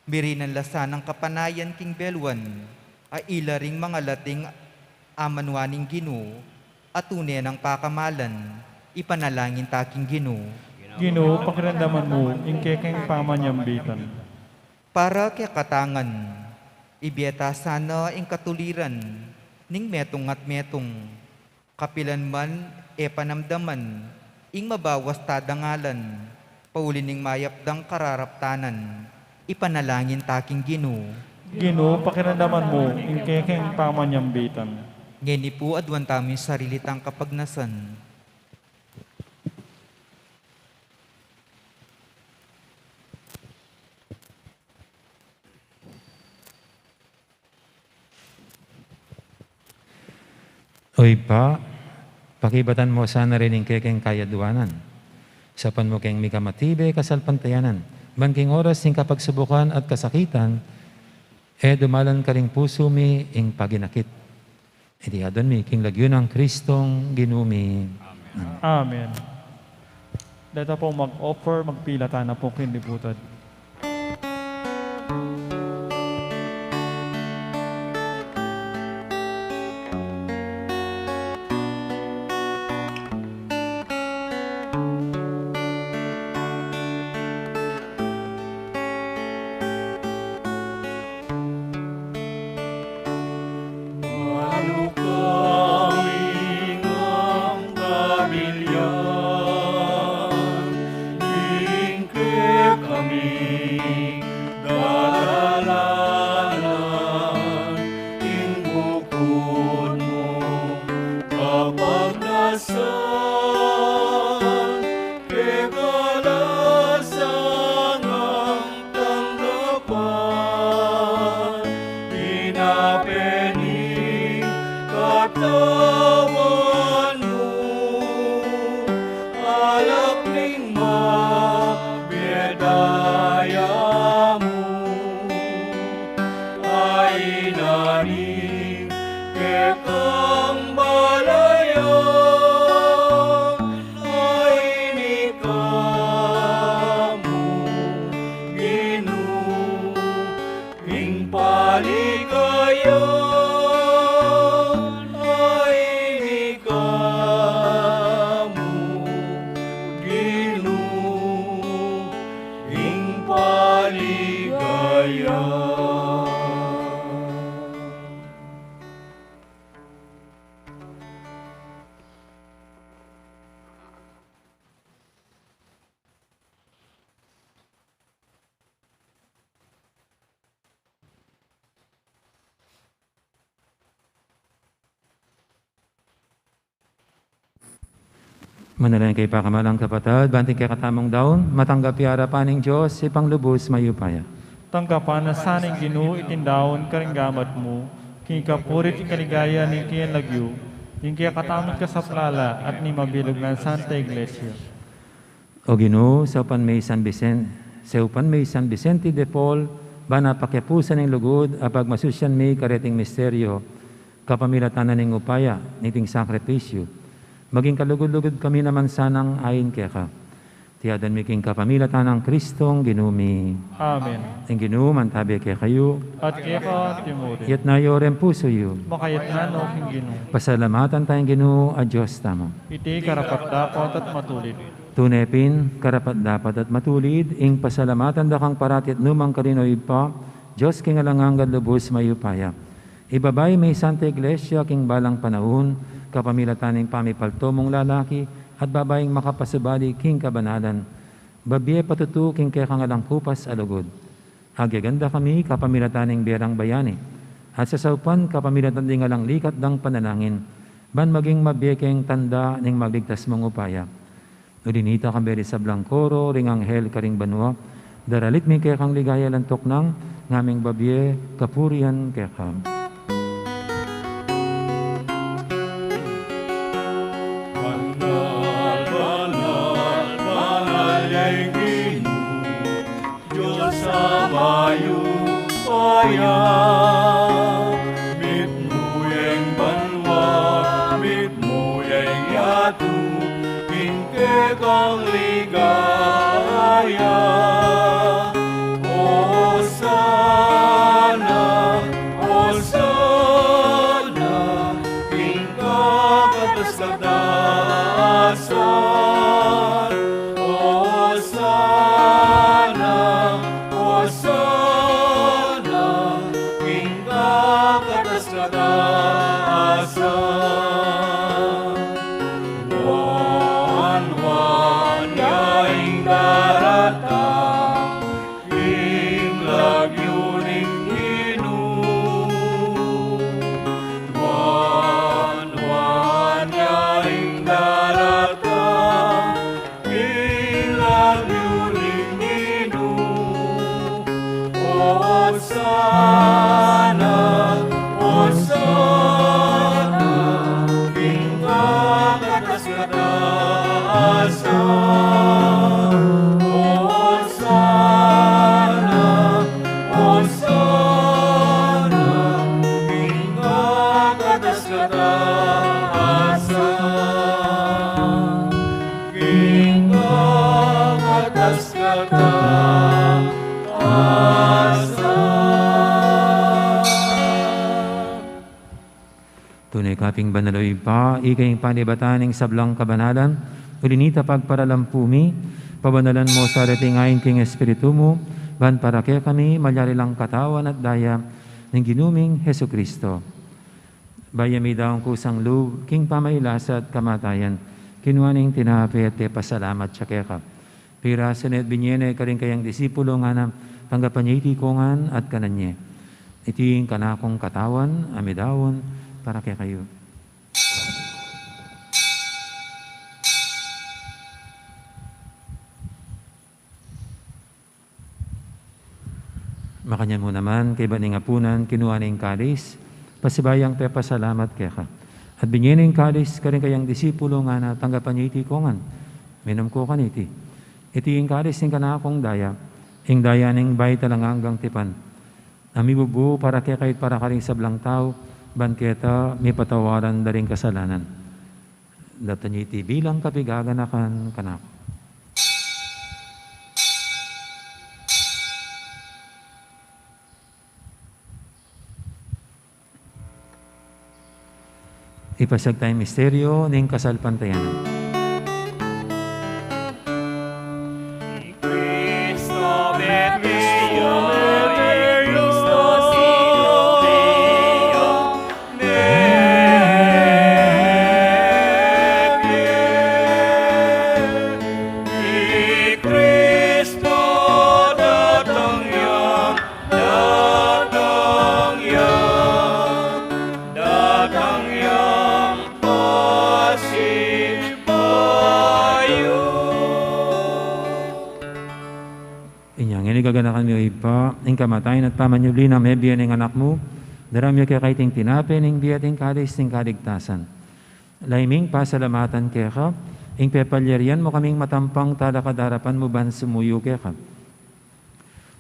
mirinan lasanang kapanayan king belwan, aila ring mga lating amanwaning Ginoo, at tunay ng pakamalan, ipanalangin taking Ginoo. Ginoo, pakiramdaman mo ang kekeng pamanyambitan. Para kaya katangan, ibiyeta sana ang katuliran, ning metong at metong, kapilan man panamdaman, ing mabawas tadangalan, paulin ning mayapdang kararaptanan, ipanalangin taking Ginoo. Ginoo, pakiramdaman mo ang kekeng pamanyambitan. Ngeni po adwan tamin sarilitang kapagnasan. Oy pa, pakibatan mo sana rin ang kekeng kayaduanan. Sapan mo keng mikamatibe kasalpantayanan. Banking oras ning kapagsubukan at kasakitan, dumalan ka ring puso mi ing paginakit. Iti adon mi king lagyo ng Kristong ginumi. Amen. Dito po mag-offer, magpilata na po kinlibutan. Malukawing ang kabilyan, ning mabiyadayamu ay naning kekang balayan ay ni kamu ginuing paligayan ay ni kamu ginuing paligayan. Manalangin kay pakamalang kapatid, banting kay katamong daon, matanggapi harapan ng Diyos, ipanglubos mayupaya. Tangkapan na saning Ginoo itindaon karinggamat mo, king kapurit ikaligaya ni kiyan lagyo, yung kaya katamot ka sa plala at ni mabilog ng Santa Iglesia. O Ginoo, sa upan may San Vicente de Paul, bana pakipusan ng lugod, apag masusyan may kareting misteryo, kapamilatanan ng upaya, niting sakripisyo. Maging kalugod-lugod kami naman sanang ayin kaya ka. Tiyadan mi king kapamilatan ng Kristong ginumi. Amen. Ang ginuman tabi kaya kayo, At kaya ka, Timothy, yat na yorem puso yu. makayat na no king Ginoo. Pasalamatan tayong Ginoo a Diyos tamo. Iti karapat dapat at matulid. Tunepin, karapat dapat at matulid, ing pasalamatan da kang parati at numang karinoy pa, Diyos king alangang lubos mayupaya. Ibabay may Santa Iglesia king balang panahon, kapamilataning pamipalto mong lalaki, at babaying makapasubali king kabanalan. Babiye patutu king kaya kangalang kupas alugod. Agyaganda kami kapamilataning berang bayani, at sa saupan kapamilatan ding alang likat dang panalangin, ban maging mabiye keng tanda ning magligtas mong upaya. Ulinita kamberi sa Blancoro, ring anghel karing banwa, daralit mi kaya kang ligaya lantok nang, ngaming babiye kapurian kaya kam. Mit muyeng banwa, mit muyeng yatu, hingke kang ligaya. Hosana, Hosana, hingka katas-katasan. Hosana, Hosana, hingga katas-katasan. Wan-wan yaing daratang, ing lagyuning Ginoo. Wan-wan yaing daratang, ing lagyuning Ginoo. Hosana, Hosana, hingga katas-katasan. Hosana, Hosana, hingga katas-katasan. Hingga katas-katasan. Tunay kaping banaloy pa, ikayong panibataning sablang kabanalan, ulinita pagparalampumi, pabanalan mo sa rating ayin king Espiritu mo, ban para kaya kami malyari lang katawan at daya ng ginuming Heso Kristo. Bayami daw ang kusang loob, king pamailasa at kamatayan, kinuaning tinapi at pasalamat siya kaya ka. Pira sanet binyene ka rin kayang disipulo nga na tanggapan niya itikongan at kananye. Iting kanakong katawan, amidawon, para kaya kayo. Makanya mo naman, kay baning apunan, kinuha ng kalis, pasibayang pasalamat kaya ka. At binyaning kalis, ka rin kayang disipulo nga na tanggapan niya itikongan, minum ko kaniti. Iti ing kalis ing kanakong daya, ing daya ning bay talanganggang tipan. Ami bubu para kaya kahit para karing sablang tao, banketa may patawaran daring kasalanan. Datanyiti bilang kapigaganakan kanako. Ipasag tayong misteryo ng kasalpantayanan. Cristo me Cristo sigo Ni Cristo datang ya pasih payo. Inyang inigaganakan mo ipa, ing kamatayan at pamanyubli na may biyan ng anak mo, daramya kaya kaiting tinapin, ing biyat ing kalis, ing kaligtasan. Laiming pasalamatan kaya ka, ing pepalyarian mo kaming matampang talakadarapan mo ban sumuyo kaya ka.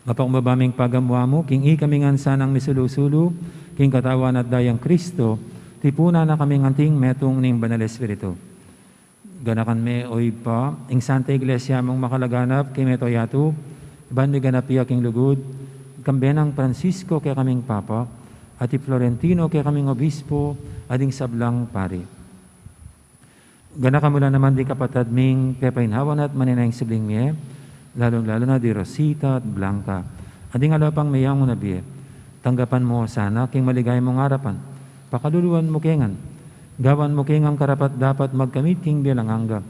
Mapakmabaming pagamwa mo, king ikaming ansanang misulusulo, king katawan at dayang Kristo, tipuna na kaming anting metong ning Banal Espiritu. Ganakan me o ipa, ing Santa Iglesia mong makalaganap, kay metoyato, ban mi ganapiya king lugod, kambenang Francisco kay kaming Papa, at Florentino kay kaming Obispo, ading sablang pari. Ganakamula naman di kapatad ming pepainhawan at maninayang sibling miye, lalong-lalo na di Rosita at Blanca, ading alapang mayang mo na biye. Tanggapan mo sana king maligay mong harapan, pakaluluan mo kengan, gawan mo kengang karapat dapat magkamit king bilang angga,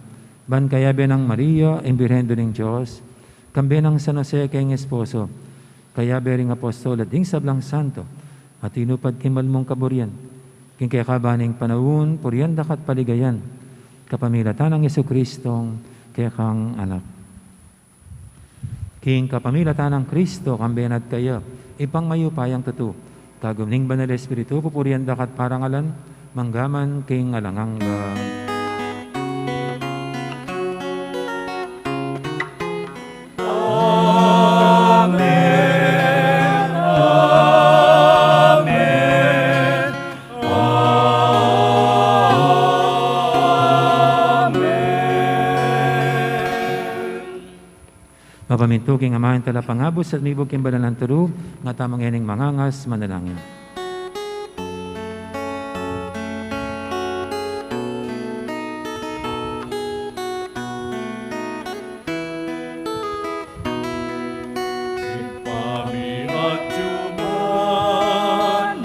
ban kaya benang Maria, imbirhendo ng Diyos, kambe ng San Jose kayong esposo, kaya bering apostol at ding sablang santo, at inupad kimal mong kaburyan, king kaya kabaning panahon, puryan dakat paligayan, kapamilatan ng Yesu-Kristong kaya kang anak. King kapamilatan ng Kristo, kambenat kaya, ipang mayupayang tutu, kagumning Banal Espiritu, pupuryan dakat parangalan, manggaman king alangangga. Mapaminto king amahan tala pangabos at mibog king banalan turu, nga tamang ening mangangas manalangin. Kami at tuman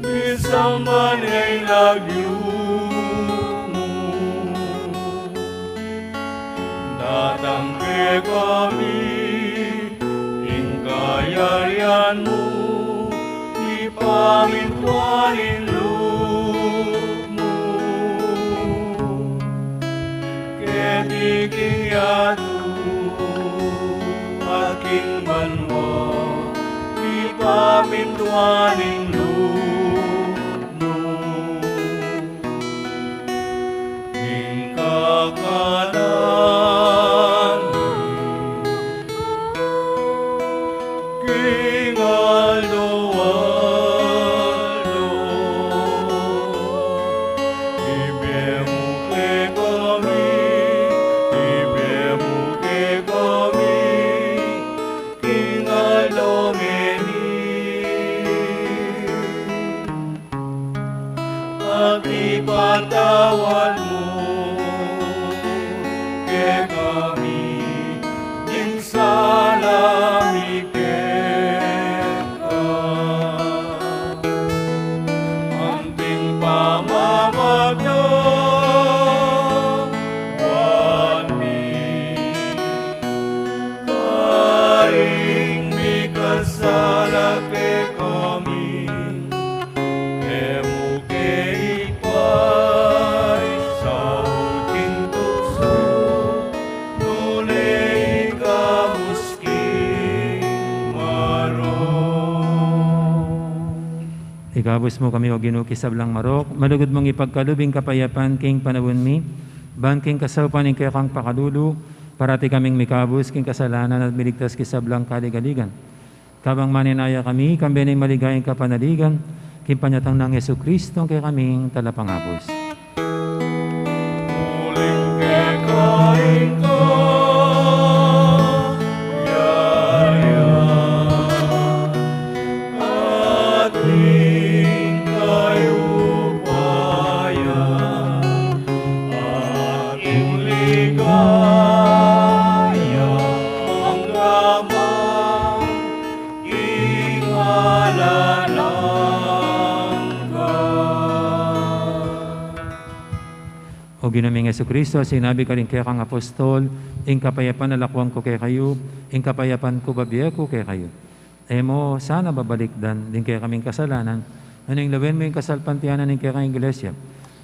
isang manay lagyumo, datang ke kami, ingkayarian mo, ipamintuanin loob mo, ketiging yatu, aking banwa, ipamintuanin loob mo, ingkakalan, King Aldo, ibemu ke kami, King Aldo at ipatawad mo ke kami, din salami anting pamamatang wani karing mikasala ke kami, emu ke ipay sa uting tukso Ikabos mo kami o ginukisablang marok, malugod mong ipagkalubing kapayapan king panawon mi, ban king kasaupan ing kaya kang pakalulu, parati kaming mikabos king kasalanan at miligtas kisablang kaligaligan. Kabang maninaya kami, kambenay maligayang kapanaligan, king panyatang ng Yesu Kristo kaya kaming talapangabos. Muling kekain ko, yaya, ating kayupaya, ating ligaya, ang gamang O ginaming Yesu Kristo, sinabi ka rin kaya kang apostol, ing kapayapan nalakwang ko kay kayo, ing kapayapan ko babiya ko kay kayo. Mo, sana babalikdan, din kaya kaming kasalanan, anong lawen mo yung kasalpantianan ng kaya kang iglesia.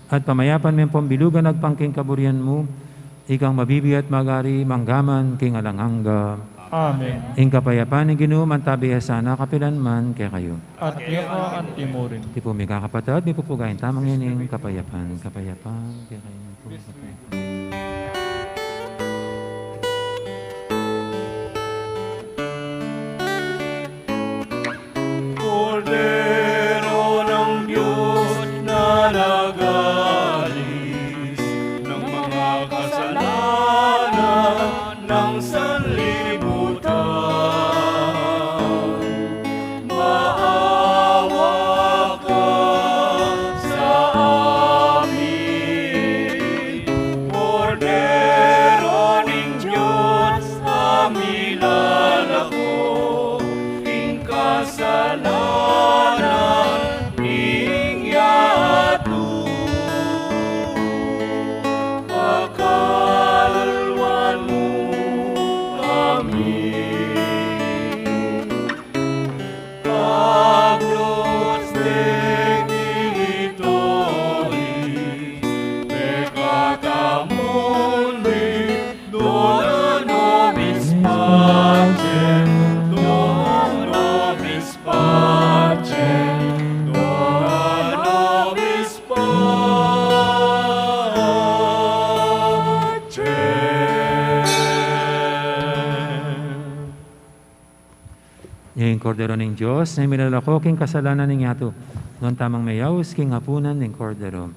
At pamayapan mo yung pambilugan nagpangking kaburian mo, ikang mabibiat magari, manggaman, king alanghangga. Amen. Ing kapayapan ng Ginoo man tabiya sana kapilan man kay kayo. At kaya ang timurin. Di po may kakapatid, di po pugayin tamang yun yung kapayapan. Kapayapan, kaya kayo po. Kapayapan. Kordero ng Diyos na nagalis ng mga kasalanan ng sanlibutan. Maawa ka sa amin, Kordero ng Diyos, amilan ako, ing kasalanan ning yato. Pakalwan mo kami. Paglos degitoris, peccatamon dona nobis pacem, dona nobis pacem, dona nobis pacem. Yung kordero ng Diyos, na milalako king kasalanan ng yato. Noon tamang mayaws, king hapunan ng kordero.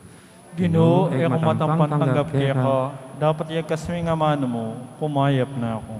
Ginoo, ay kung matampan tanggap kaya ka. ka, dapat iyakas mo yung amano mo, pumayap na ako.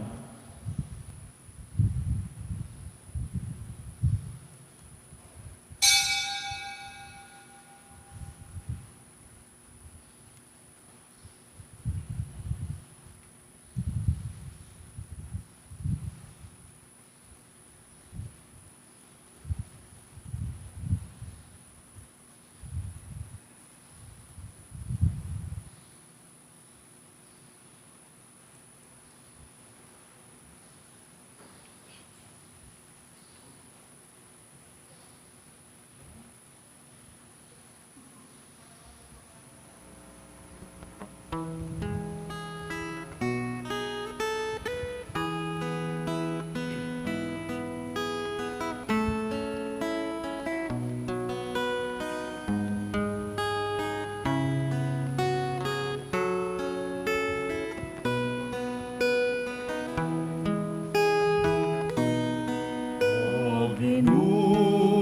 O Ginoo,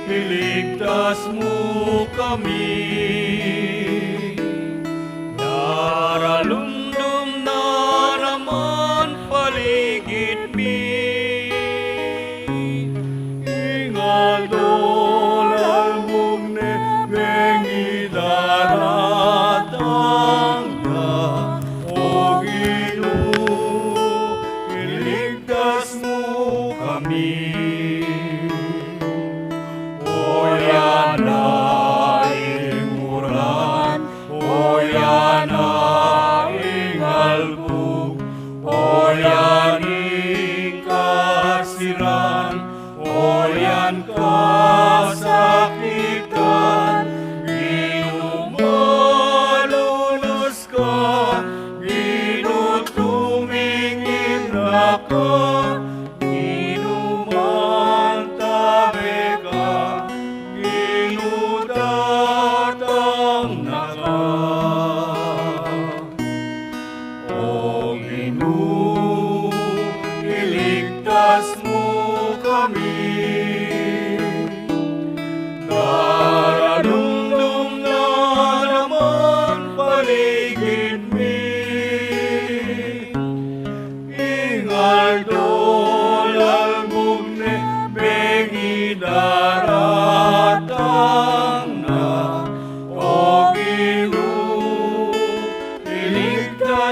iligtas mo kami. Naralumdum na naman paligid mi. Ingadol albog ne bengi daratangga. O Ginoo, iligtas mo kami. O yan na ing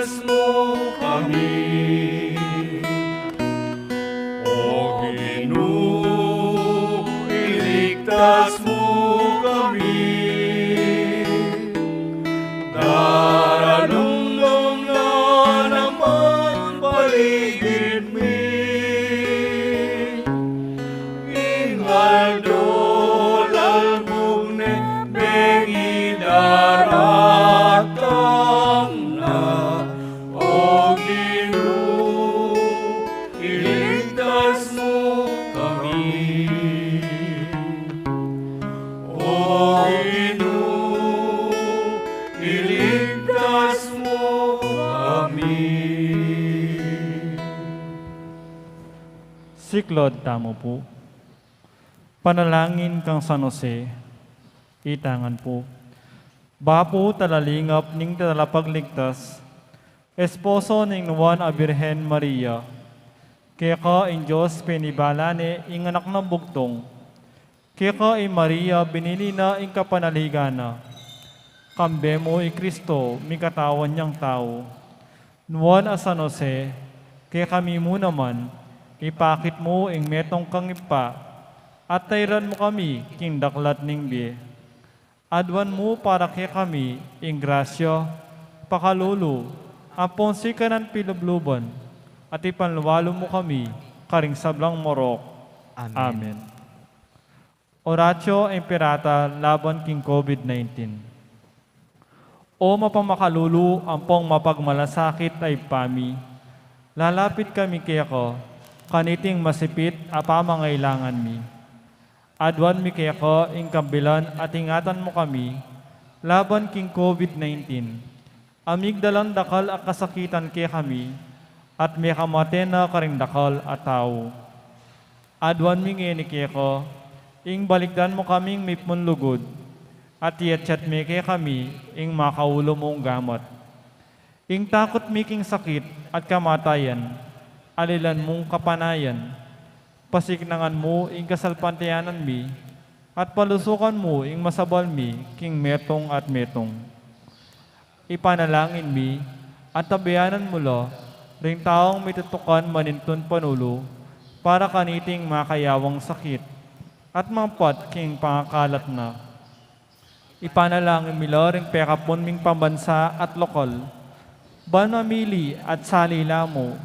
iligtas mo kami. O Ginoo, iligtas mo kami. Daralumlum na naman paligid mi. Ingaldo lalbog ne bengi daratang na. O Ginoo, iligtas mo kami. O Ginoo, iligtas mo kami. Siklod tamo po. Panalangin kang San Jose, itangan po. Bapo talalingap ning talapagligtas, esposo ning Juan a Birhen Maria, kaya ka in Diyos pinibalane ing anak ng bugtong, kaya ka in Maria binili na ing kapanaligana, kambe mo i Kristo, mi katawan niyang tao. Juan a San Jose, kaya kami mo naman, ipakit mo ing metong kang ipa, at tayran mo kami king daklat ning biye. Adwan mo para kay kami ing grasya, pakalulu, apon si kanan pilubluban, at ipanluwalo mo kami karing sablang morok. Amen. Oratio Imperata laban king COVID-19. O mapamakalulu, ampong mapagmalasakit ay pami, lalapit kami kaya ko, kaniting masipit apamangailangan mi. Adwan mi kaya ko ing kambilan at ingatan mo kami, laban king COVID-19. Amigdalan dakal at kasakitan kaya kami, at may kamate na karing dakal at tao. Adwan mi ngeni kaya ko, ing balikdan mo kaming may punlugod, at iyatsyat mi kaya kami, ing makaulo mong gamot. Ing takot mi king sakit at kamatayan, alilan mong kapanayan, pasiknangan mo ing kasalpantayanan mi, at palusukan mo ing masabal mi king metong at metong. Ipanalangin mi, at tabayanan mo lo, ring taong may tutukan manintun panulo, para kaniting makayawang sakit, at mampat king pangakalat na. Ipanalangin mi lo, ring pekapon ming pambansa at lokal, ban mamili at salila mo,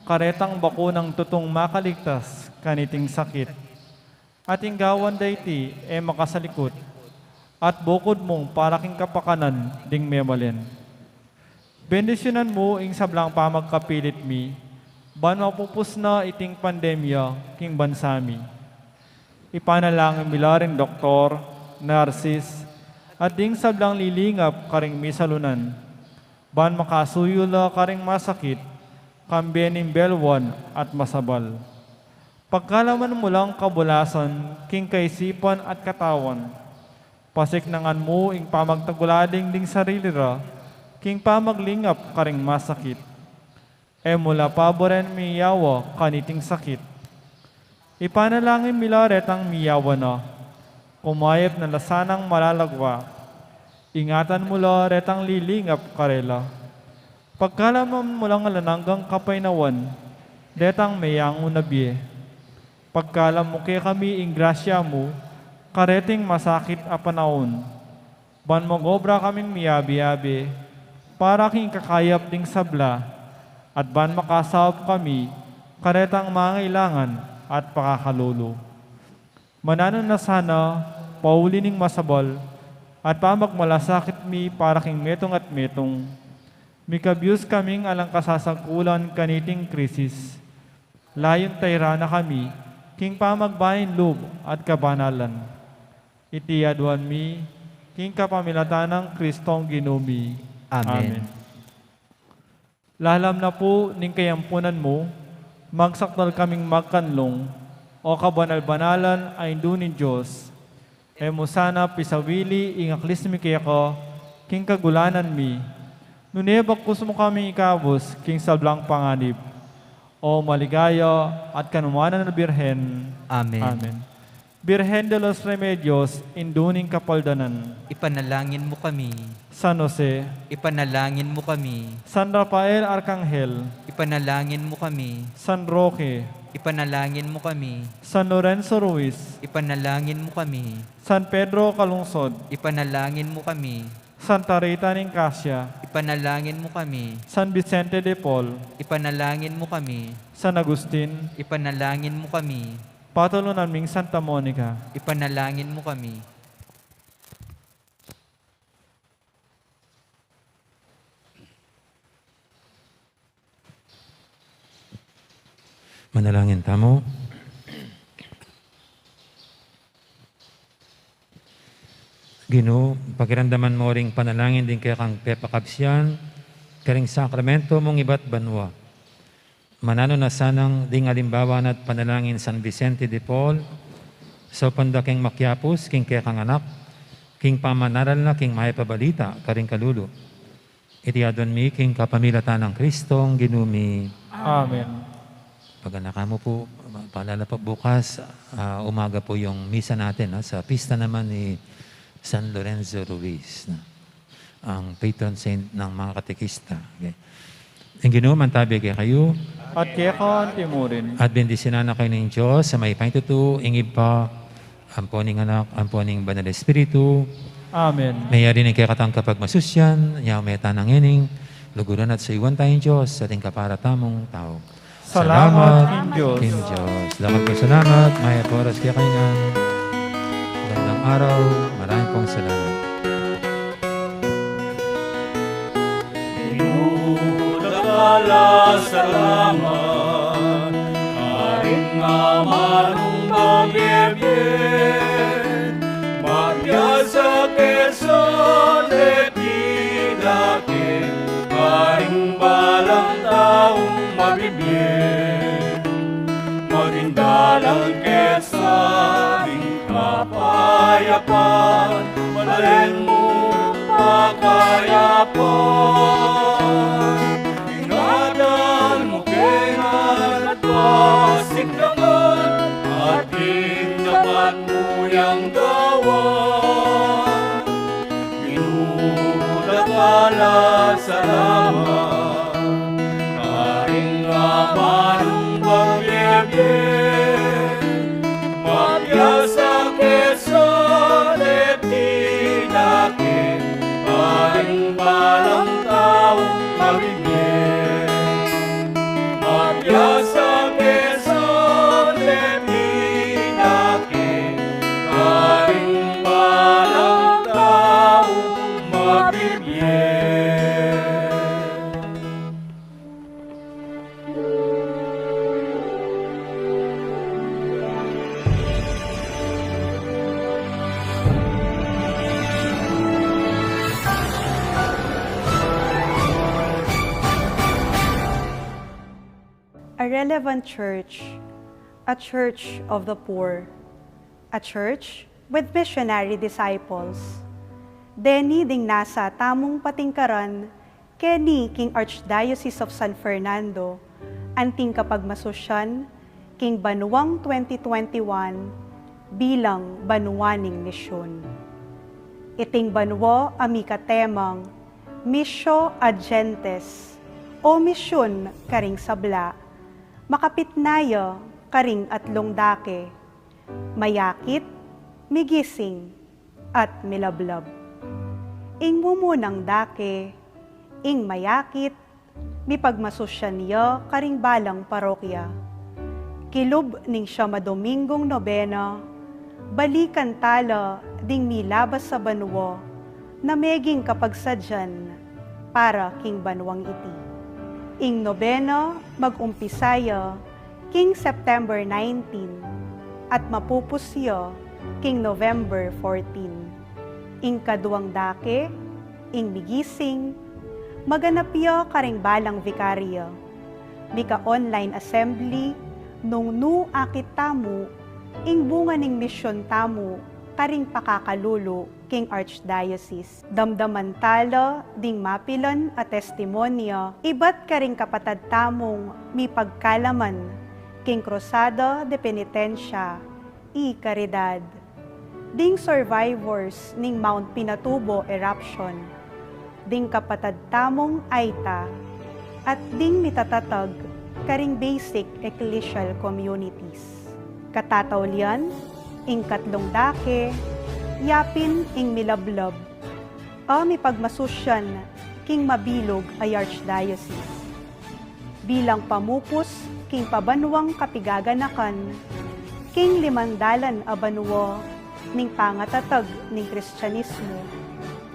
karetang bako ng tutong makaligtas, kaniting sakit. Ating gawan dayti e makasalikot, at bukod mong para king kapakanan ding memalen. Bendisyonan mo ing sablang pamagkapilit mi, ban mapupus na iting pandemya king bansami. Ipanalangin mila rin doktor, nurses, at ding sablang lilingap karing misalunan, ban makasuyula karing masakit, kambening belwan at masabal. Pagkalaman mo lang kabulasan, king kaisipan at katawan, pasiknangan mo ing pamagtagulading ding sarili ra, king pamaglingap karing masakit. E mula paboren miyawa kaniting sakit. Ipanalangin milaret ang miyawa na, kumayap na lasanang malalagwa, ingatan mo la retang lilingap karela. Pagkalaman mo lang alananggang kapainawan, detang mayang unabiye. Pagkalam mo kaya kami ing grasya mo, kareting masakit a panahon. Ban magobra kaming miyabi-yabi, para king kakayap ding sabla, at ban makasawap kami, karetang mangailangan at pakakalulu. Mananon na sana, paulining masabal, at pamagmalasakit mi para king metong at metong, mikabyus kaming alang kasasangkulan kaniting krisis. Layon tayra na kami, king pamagbayin loob at kabanalan. Itiyadwan mi, king kapamilatan ng Kristong Ginumi. Amen. Lalam na po ning kayampunan mo, magsakdal kaming magkanlong, o kabanal-banalan ay dunin Diyos. E mo sana pisawili ing aklismi kaya ko, king kagulanan mi, nunebak kus mo kaming ikabos, king sablang panganib. O maligaya at kanumanan na Birhen. Amen. Amen. Birhen de los Remedios, induning kapaldanan. Ipanalangin mo kami. San Jose, Ipanalangin mo kami. San Rafael Arcangel, Ipanalangin mo kami. San Roque, Ipanalangin mo kami. San Lorenzo Ruiz, Ipanalangin mo kami. San Pedro Calungsod, Ipanalangin mo kami. Santa Rita Nicasia, Ipanalangin mo kami. San Vicente de Paul, Ipanalangin mo kami. San Agustin, Ipanalangin mo kami. Patulo naming Santa Monica, Ipanalangin mo kami. Manalangin tamo. Ginoo, pakiramdaman mo ring panalangin din kaya kang pepakabsyan, karing sakramento mong iba't banwa. Manano na sanang ding alimbawan at panalangin San Vicente de Paul, sa pandaking makyapos, king kaya kang anak, king pamanaral na, king mahipabalita, karing kalulo. Iti adon mi, king kapamilatan ng Kristong ginumi. Amen. Pag anak mo po, paalala po bukas, umaga po yung misa natin sa pista naman ni San Lorenzo Ruiz, ang patron saint ng mga katekista. Okay. Ang Ginoo mantabi kay kayo, At kaya ka timurin. at bendisyonan na kayo ng Diyos sa may paintutu, ingib pa, ang poning anak, ang poning banal espiritu, Amen. mayari ng kaya katang kapag masusyan, yaw may tanang ining, luguran at sa iwan tayong Diyos sa ating kaparatamong tao. Salamat, King Diyos. King Diyos. Lakad po salamat. Maya po oras kaya kayo nga. Magandang araw. Maraming pong salamat. Nagdala salamat, karing nga manong mabibig, magyasa Quezon et Didake, karing balang taong mabibig, magindalang Quezon, kapayapan, malin mo pakayapan. Ingatan mo kengan at pasiglangan, at dapat mo yang gawan. Minudagala salamat, karing amanong pagbibig, magyasa Quezon et Didake, karing balang taong mabibig, magyasa Quezon et Didake, karing balang taong mabibig. A relevant church, a church of the poor, a church with missionary disciples. Deni ding nasa tamong patingkaran, keni King Archdiocese of San Fernando, anting kapagmasosyan, King Banuang 2021, bilang banuaning misyon. Iting banwa amika temang, Missio ad Gentes, o misyon karing sabla, makapitnaya karing atlong dake, mayakit, migising, at milablab. Ing mumunang dake, ing mayakit, mipagmasosyan niya karing balang parokya. Kilub ning siya madomingong nobena, balikan tala ding milabas sa banwa, na meging kapagsadyan para king banwang iti. Ing nobena mag-umpisaya king September 19 at mapupusya king November 14. Ing kaduang dake, ing migising, maganapya karing balang vikarya. Mika online assembly nung nu akit tamu, ing bunga ning misyon tamu, karing pakakalulo king Archdiocese. Damdaman tala, ding mapilan at testimonya, iba't karing kapatad tamong mi pagkalaman, king Cruzada de Penitencia, i Caridad. Ding survivors ning Mount Pinatubo eruption, ding kapatad tamong aita, at ding mitatatag karing basic ecclesial communities. Katatawlian, ing katlong dake, yapin ing milablab, mipagmasusyan king mabilog ay archdiocese. Bilang pamupos king pabanwang kapigaganakan, king limandalan a banwo ning pangatatag ning Kristyanismo,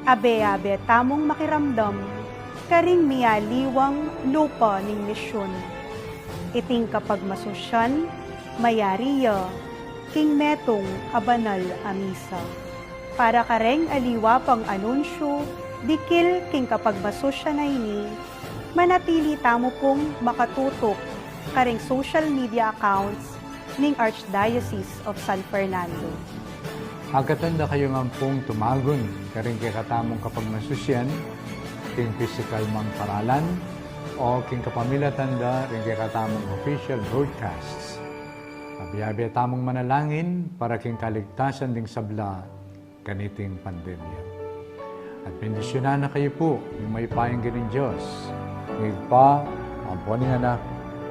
abe-abe tamong makiramdam karing miyaliwang lupa ning misyon. Iting kapag masusyan, mayariya, king metong abanal a misa. Para kareng aliwa pang anunsyo, dikil king kapag masusyan na ini, manatili tamo pong makatutok karing social media accounts ning Archdiocese of San Fernando. Agkatanda kayo nga pong tumagon, karing kay katamong kapag masusyan, king physical mang paralan, o king kapamilatanda, ring kay katamong official broadcasts. Abi-abi tamong manalangin para king kaligtasan ding sabla kaniting pandemya. At bendisyonan na kayo po yung may payang ganing Diyos. Ngigpa, ang po ni anak,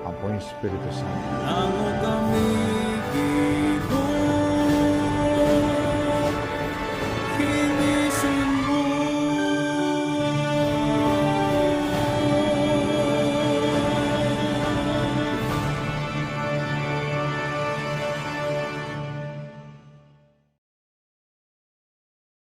ang po yung Espiritu Santo. Namo kami